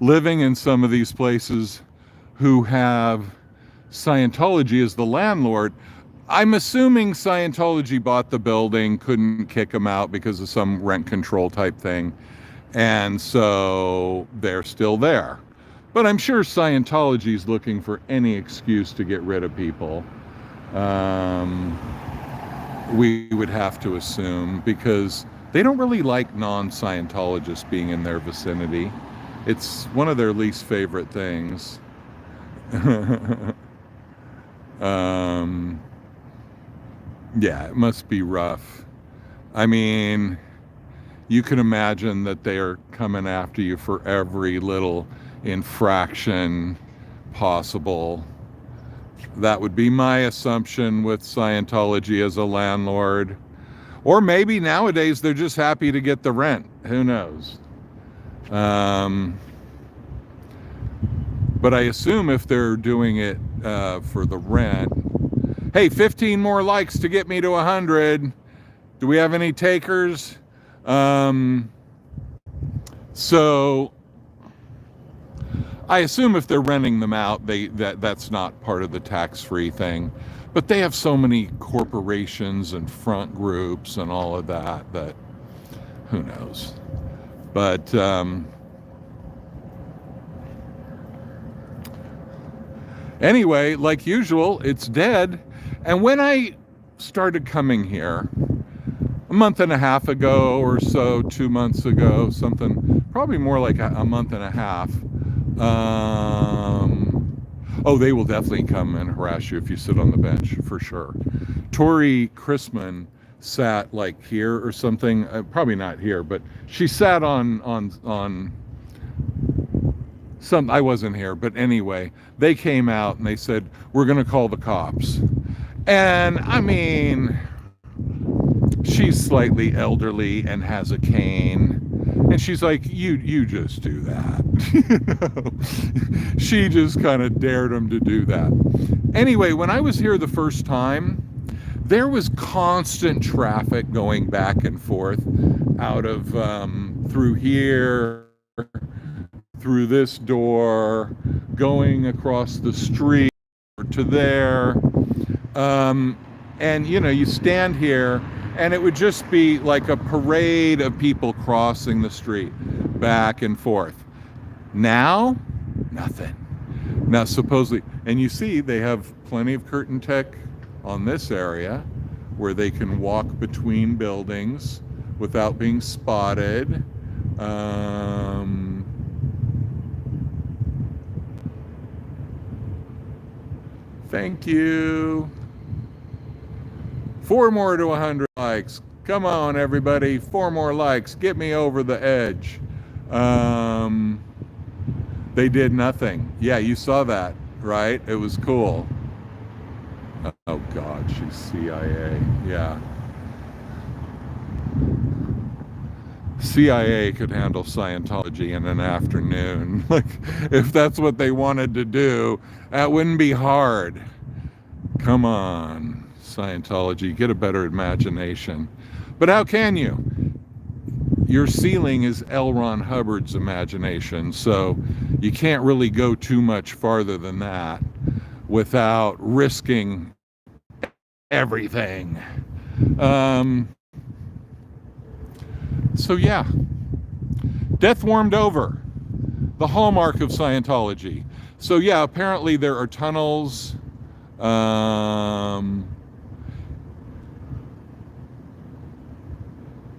living in some of these places who have Scientology as the landlord. I'm assuming Scientology bought the building, couldn't kick them out because of some rent control type thing. And so they're still there. But I'm sure Scientology is looking for any excuse to get rid of people. We would have to assume, because they don't really like non-Scientologists being in their vicinity. It's one of their least favorite things. Yeah, it must be rough. I mean, you can imagine that they are coming after you for every little infraction possible. That would be my assumption with Scientology as a landlord. Or maybe nowadays they're just happy to get the rent. Who knows? But I assume if they're doing it for the rent, hey, 15 more likes to get me to 100. Do we have any takers? So I assume if they're renting them out, that's not part of the tax-free thing. But they have so many corporations and front groups and all of that who knows. But anyway, like usual, it's dead. And when I started coming here a month and a half ago or so, 2 months ago, something, probably more like a month and a half. Oh, they will definitely come and harass you if you sit on the bench, for sure. Tori Chrisman sat like here or something, probably not here, but she sat on some, I wasn't here, but anyway, they came out and they said, we're going to call the cops. And I mean, she's slightly elderly and has a cane. And she's like, you just do that. You know? She just kind of dared him to do that. Anyway, when I was here the first time, there was constant traffic going back and forth out of through here, through this door, going across the street to there. And you know, you stand here and it would just be like a parade of people crossing the street back and forth. Now, nothing. Now, supposedly, and you see they have plenty of curtain tech on this area where they can walk between buildings without being spotted. Thank you. 4 more to 100 likes. Come on, everybody. 4 more likes. Get me over the edge. They did nothing. Yeah, you saw that, right? It was cool. Oh, God, she's CIA. Yeah. CIA could handle Scientology in an afternoon. Like, if that's what they wanted to do, that wouldn't be hard. Come on, Scientology, get a better imagination. But how can you? Your ceiling is L. Ron Hubbard's imagination, so you can't really go too much farther than that without risking everything. So yeah, death warmed over, the hallmark of Scientology. So yeah, apparently there are tunnels.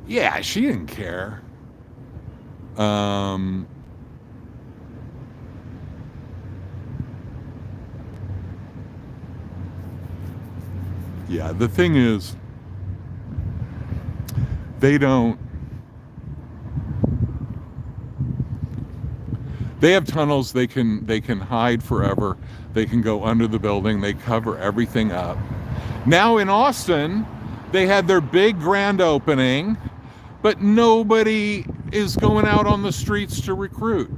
Yeah, she didn't care. Yeah, the thing is, they have tunnels. They can hide forever. They can go under the building. They cover everything up. Now in Austin, they had their big grand opening, but nobody is going out on the streets to recruit.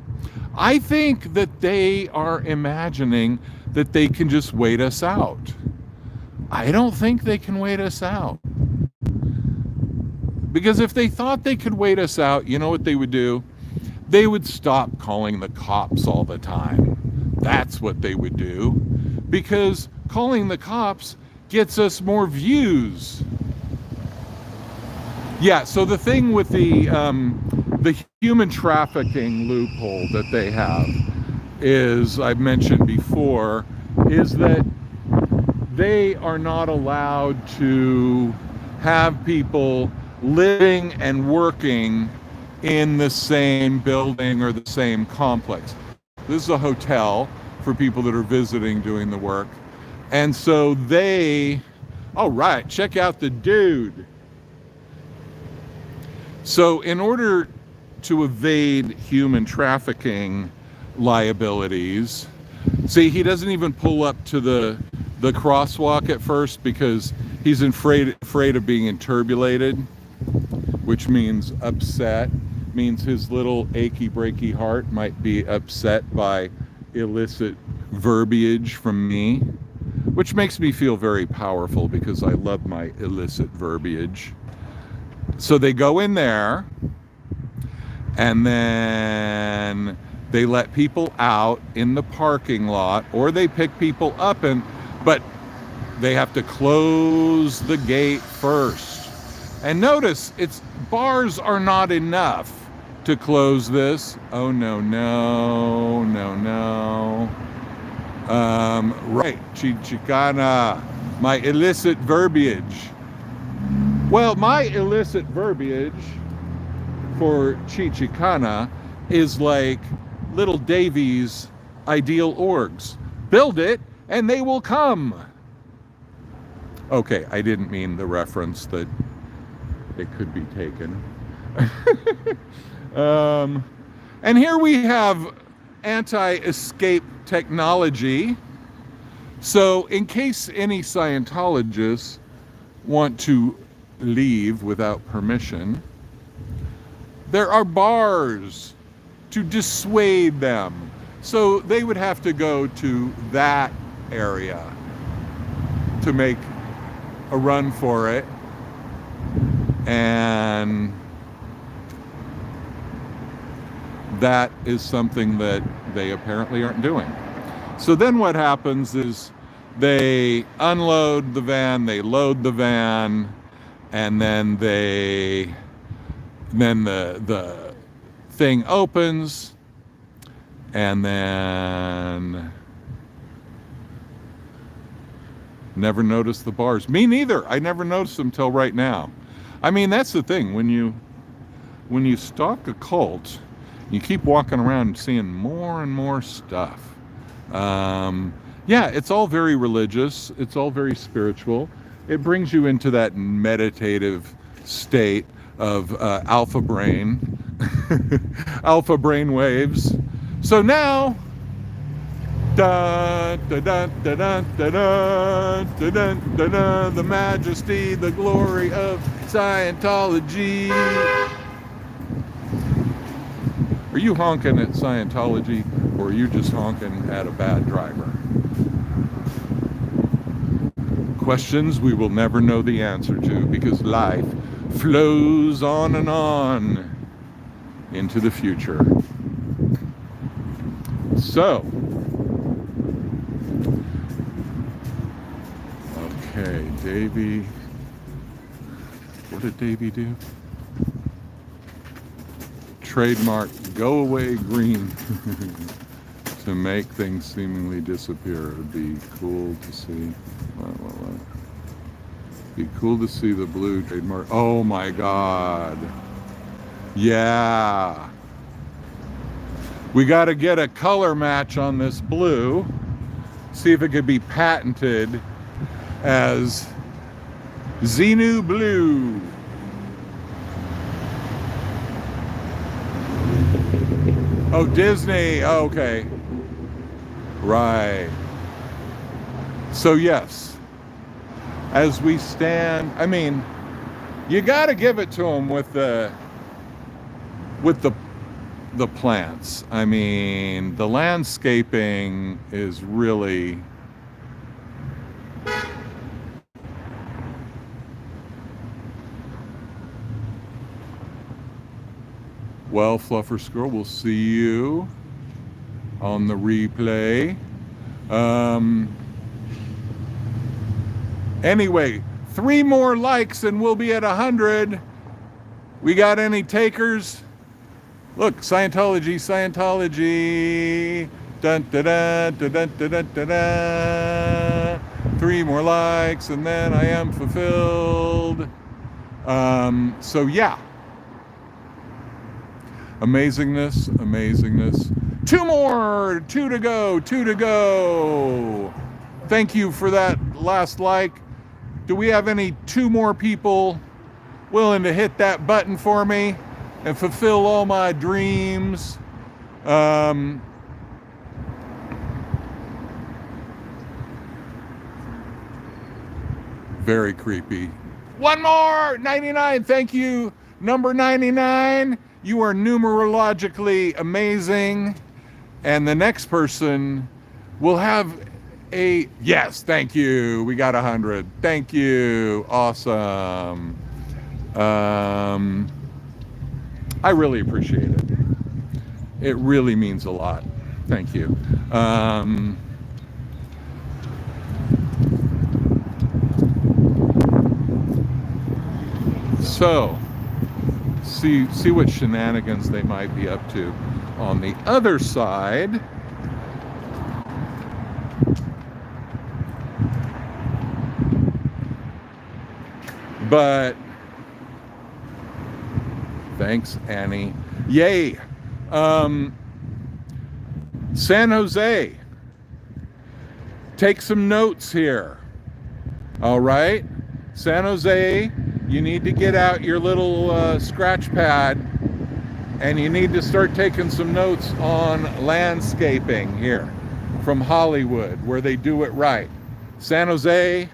I think that they are imagining that they can just wait us out. I don't think they can wait us out. Because if they thought they could wait us out, you know what they would do? They would stop calling the cops all the time. That's what they would do. Because calling the cops gets us more views. Yeah, so the thing with the human trafficking loophole that they have is, I've mentioned before, is that they are not allowed to have people living and working in the same building or the same complex. This is a hotel for people that are visiting doing the work. And so all right, check out the dude. So in order to evade human trafficking liabilities, see, he doesn't even pull up to the crosswalk at first because he's afraid of being interbulated, which means upset, means his little achy breaky heart might be upset by illicit verbiage from me, which makes me feel very powerful because I love my illicit verbiage. So they go in there and then they let people out in the parking lot, or they pick people up, but they have to close the gate first. And notice, bars are not enough to close this. Oh, no. Right, Chicana, my illicit verbiage. Well, my illicit verbiage for Chicana is like Little Davy's ideal orgs. Build it and they will come. Okay, I didn't mean the reference that it could be taken. And here we have anti-escape technology. So in case any Scientologists want to leave without permission, there are bars to dissuade them. So they would have to go to that area. to make a run for it, and that is something that they apparently aren't doing. So then what happens is they unload the van, they load the van, and then the thing opens, and then never noticed the bars. Me neither. I never noticed them till right now. I mean, that's the thing. When you stalk a cult, you keep walking around and seeing more and more stuff. Yeah, it's all very religious. It's all very spiritual. It brings you into that meditative state of alpha brain, alpha brain waves. So now, da da da da da da da da da da, the majesty, the glory of Scientology. Are you honking at Scientology, or are you just honking at a bad driver? Questions we will never know the answer to, because life flows on and on into the future. So, okay, Davey. What did Davey do? Trademark go away green to make things seemingly disappear. It would be cool to see. What? Be cool to see the blue trademark. Oh my God. Yeah. We got to get a color match on this blue. See if it could be patented as Xenu Blue. Oh, Disney. Oh, okay. Right. So yes, as we stand, I mean, you got to give it to them with the plants. I mean, the landscaping is really well, Fluffer Squirrel, we'll see you on the replay. Anyway, 3 more likes and we'll be at 100. We got any takers? Look, Scientology. Dun, da, da, da, da, da, da, da, da. 3 more likes and then I am fulfilled. So yeah. Amazingness. 2 more, 2 to go. Thank you for that last like. Do we have any 2 more people willing to hit that button for me and fulfill all my dreams? Very creepy. 1 more, 99. Thank you, number 99. You are numerologically amazing. And the next person will have a yes. Thank you. We got 100. Thank you. Awesome. I really appreciate it. It really means a lot. Thank you. So, see what shenanigans they might be up to on the other side. But thanks, Annie. Yay. San Jose. Take some notes here. All right. San Jose, you need to get out your little scratch pad and you need to start taking some notes on landscaping here from Hollywood, where they do it right. San Jose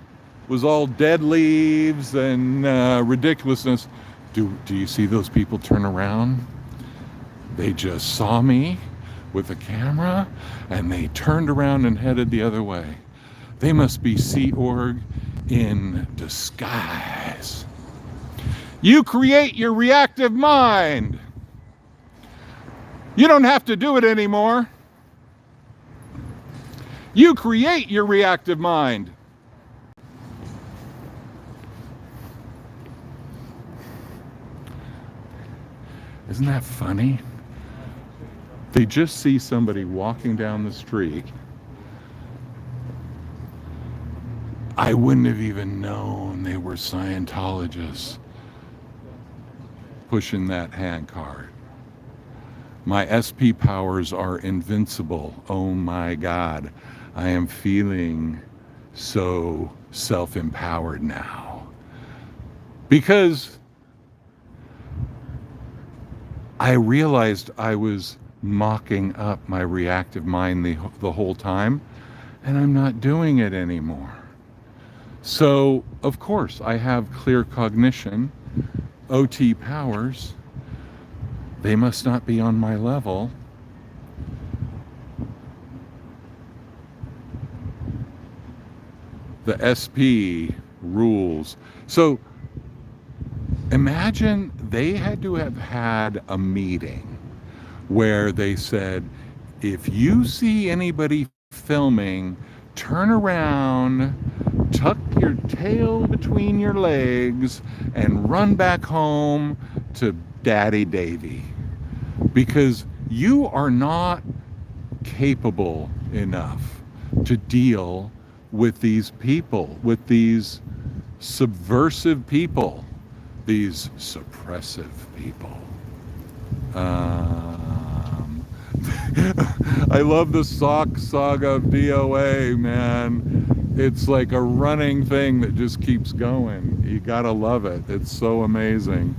was all dead leaves and ridiculousness. Do you see those people turn around? They just saw me with a camera and they turned around and headed the other way. They must be Sea Org in disguise. You create your reactive mind. You don't have to do it anymore. You create your reactive mind. Isn't that funny? They just see somebody walking down the street. I wouldn't have even known they were Scientologists pushing that handcart. My SP powers are invincible. Oh my God. I am feeling so self-empowered now. Because I realized I was mocking up my reactive mind the whole time, and I'm not doing it anymore. So, of course, I have clear cognition, OT powers. They must not be on my level. The SP rules. So, imagine they had to have had a meeting where they said, if you see anybody filming, turn around, tuck your tail between your legs, and run back home to Daddy Davy. Because you are not capable enough to deal with these people, with these subversive people, these suppressive people. I love the sock saga of DOA, man. It's like a running thing that just keeps going. You gotta love it. It's so amazing.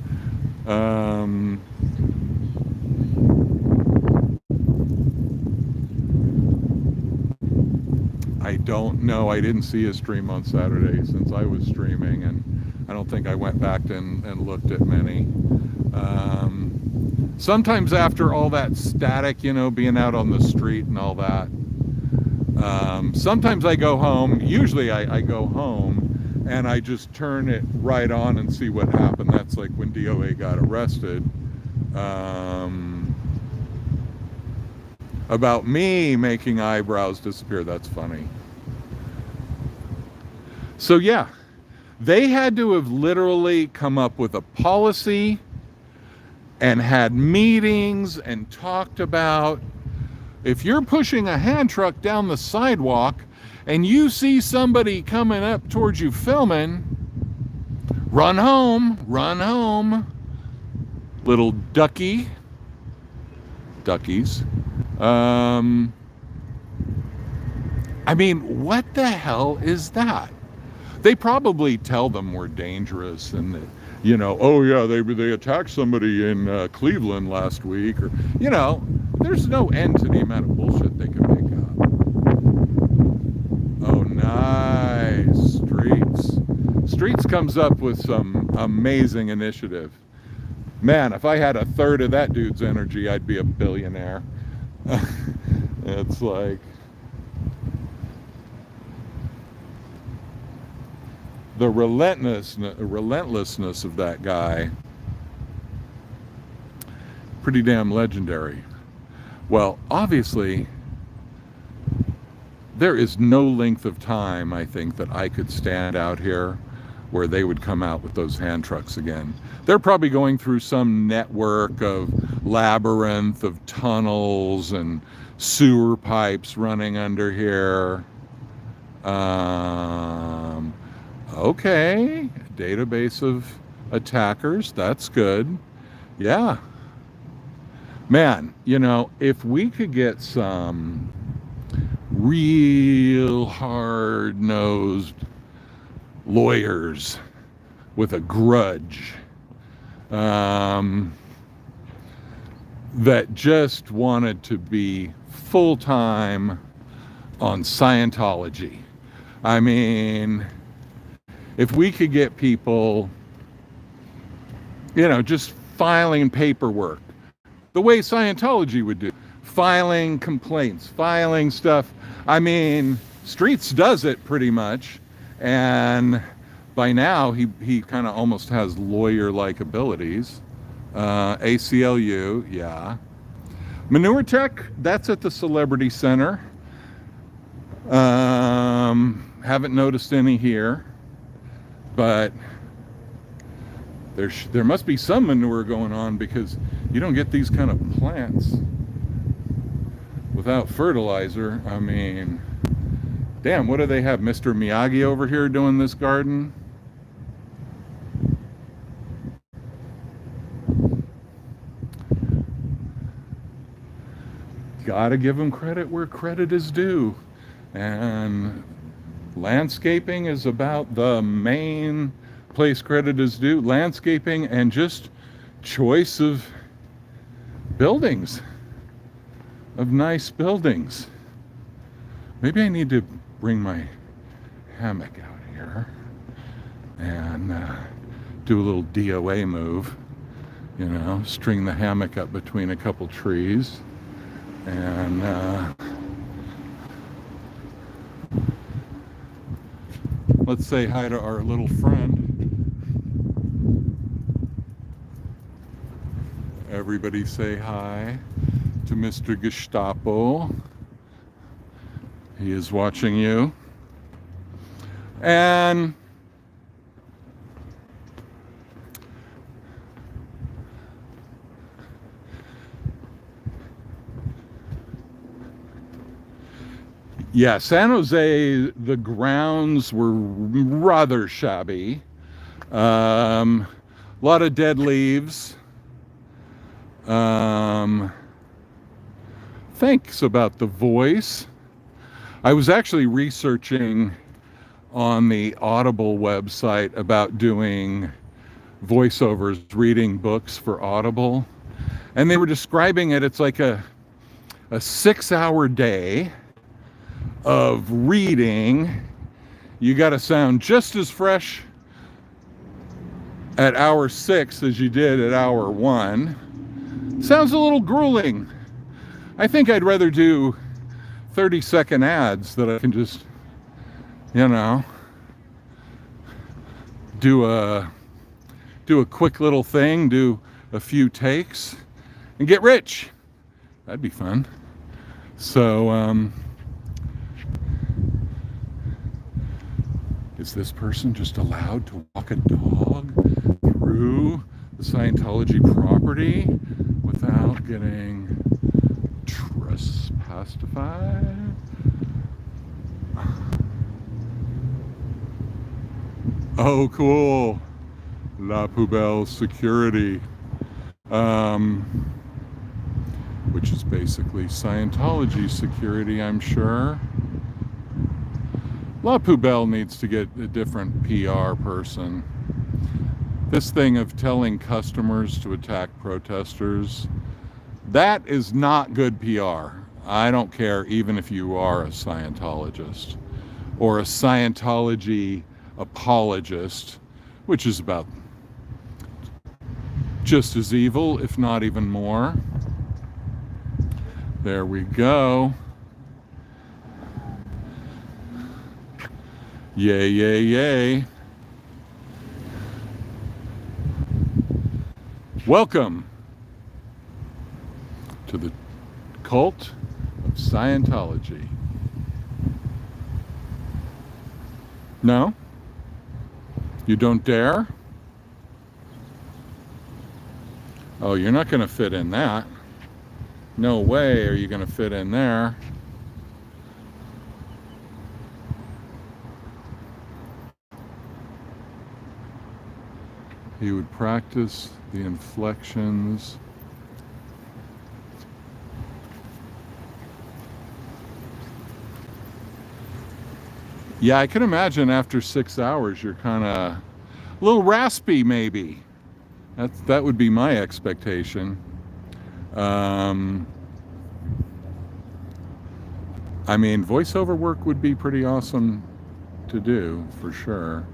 I don't know. I didn't see a stream on Saturday since I was streaming, and I don't think I went back and looked at many. Sometimes after all that static, you know, being out on the street and all that, sometimes I go home. Usually I go home and I just turn it right on and see what happened. That's like when DOA got arrested. About me making eyebrows disappear. That's funny. So yeah, they had to have literally come up with a policy and had meetings and talked about, if you're pushing a hand truck down the sidewalk and you see somebody coming up towards you filming, run home, little duckies. I mean, what the hell is that? They probably tell them we're dangerous and that, you know, oh yeah, they attacked somebody in Cleveland last week, or, you know, there's no end to the amount of bullshit they can make up. Oh, nice. Streets comes up with some amazing initiative. Man, if I had a third of that dude's energy, I'd be a billionaire. It's like the relentlessness of that guy, pretty damn legendary. Well, obviously, there is no length of time, I think, that I could stand out here where they would come out with those hand trucks again. They're probably going through some network of labyrinth of tunnels and sewer pipes running under here. Okay, database of attackers, that's good. Yeah. Man, you know, if we could get some real hard-nosed lawyers with a grudge, that just wanted to be full-time on Scientology. I mean, if we could get people, you know, just filing paperwork the way Scientology would do, filing complaints, filing stuff. I mean, Streets does it pretty much, and by now he kind of almost has lawyer-like abilities. ACLU, yeah. Manure Tech, that's at the Celebrity Center. Haven't noticed any here, but there must be some manure going on, because you don't get these kind of plants without fertilizer. I mean, damn, what do they have? Mr. Miyagi over here doing this garden? Gotta give him credit where credit is due. And landscaping is about the main place credit is due. Landscaping and just choice of buildings, of nice buildings. Maybe I need to bring my hammock out here and do a little DOA move, you know, string the hammock up between a couple trees, and let's say hi to our little friend. Everybody say hi to Mr. Gestapo. He is watching you. And yeah, San Jose, the grounds were rather shabby. A lot of dead leaves. Thanks about the voice. I was actually researching on the Audible website about doing voiceovers, reading books for Audible. And they were describing it, it's like a 6-hour day of reading. You got to sound just as fresh at hour 6 as you did at hour 1. Sounds a little grueling. I think I'd rather do 30-second ads that I can just, you know, do a quick little thing, do a few takes, and get rich. That'd be fun. So, is this person just allowed to walk a dog through the Scientology property without getting trespassified? Oh, cool. La Poubelle Security. Which is basically Scientology security, I'm sure. La Poubelle needs to get a different PR person. This thing of telling customers to attack protesters, that is not good PR. I don't care even if you are a Scientologist or a Scientology apologist, which is about just as evil, if not even more. There we go. Yay, yay, yay. Welcome to the cult of Scientology. No? You don't dare? Oh, you're not going to fit in that. No way are you going to fit in there. He would practice the inflections. Yeah, I can imagine after 6 hours you're kind of a little raspy, maybe. That would be my expectation. I mean, voiceover work would be pretty awesome to do, for sure.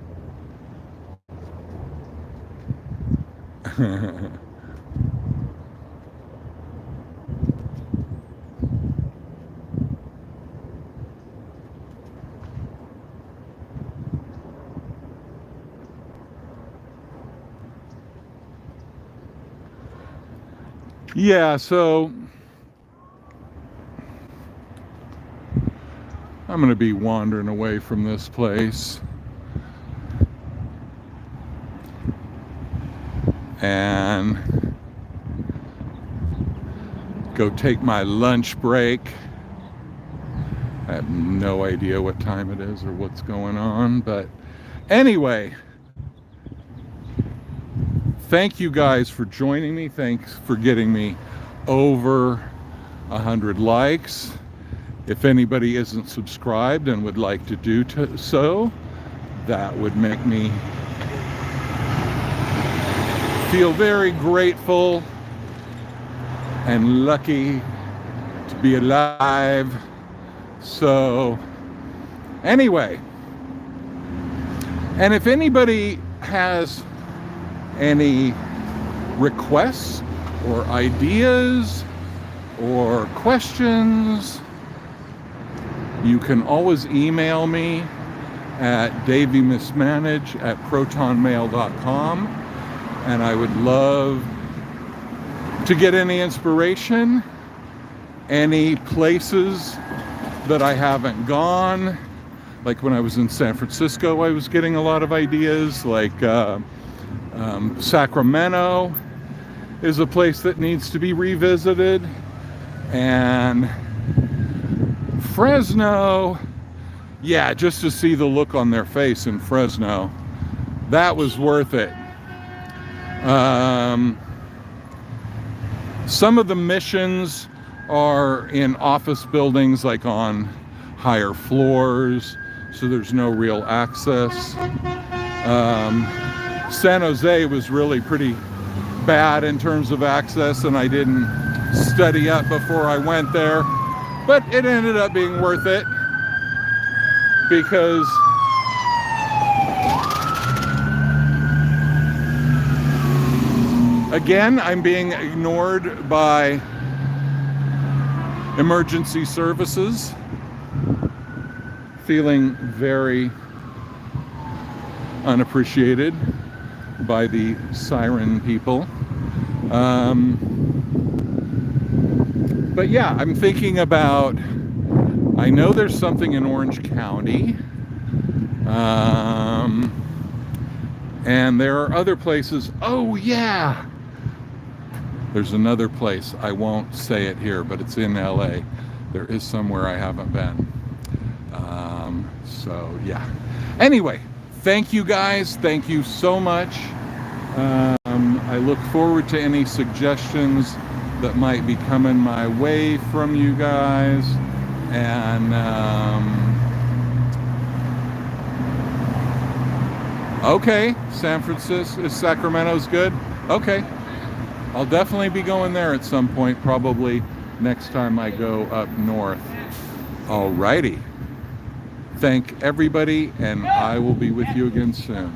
Yeah, so I'm going to be wandering away from this place. And go take my lunch break. I have no idea what time it is or what's going on, but anyway, thank you guys for joining me. Thanks for getting me over 100 likes. If anybody isn't subscribed and would like to do so, that would make me feel very grateful and lucky to be alive. So anyway, and if anybody has any requests or ideas or questions, you can always email me at davymismanage@protonmail.com, and I would love to get any inspiration, any places that I haven't gone. Like when I was in San Francisco, I was getting a lot of ideas, like Sacramento is a place that needs to be revisited, and Fresno, yeah, just to see the look on their face in Fresno, that was worth it. Some of the missions are in office buildings, like on higher floors, so there's no real access. San Jose was really pretty bad in terms of access, and I didn't study up before I went there, but it ended up being worth it because again, I'm being ignored by emergency services, feeling very unappreciated by the siren people. But yeah, I'm thinking about, I know there's something in Orange County, and there are other places. Oh yeah, there's another place, I won't say it here, but it's in LA. There is somewhere I haven't been. So yeah, anyway, thank you guys, thank you so much. I look forward to any suggestions that might be coming my way from you guys, and okay, Sacramento's good. Okay, I'll definitely be going there at some point, probably next time I go up north. Alrighty, thank everybody, and I will be with you again soon.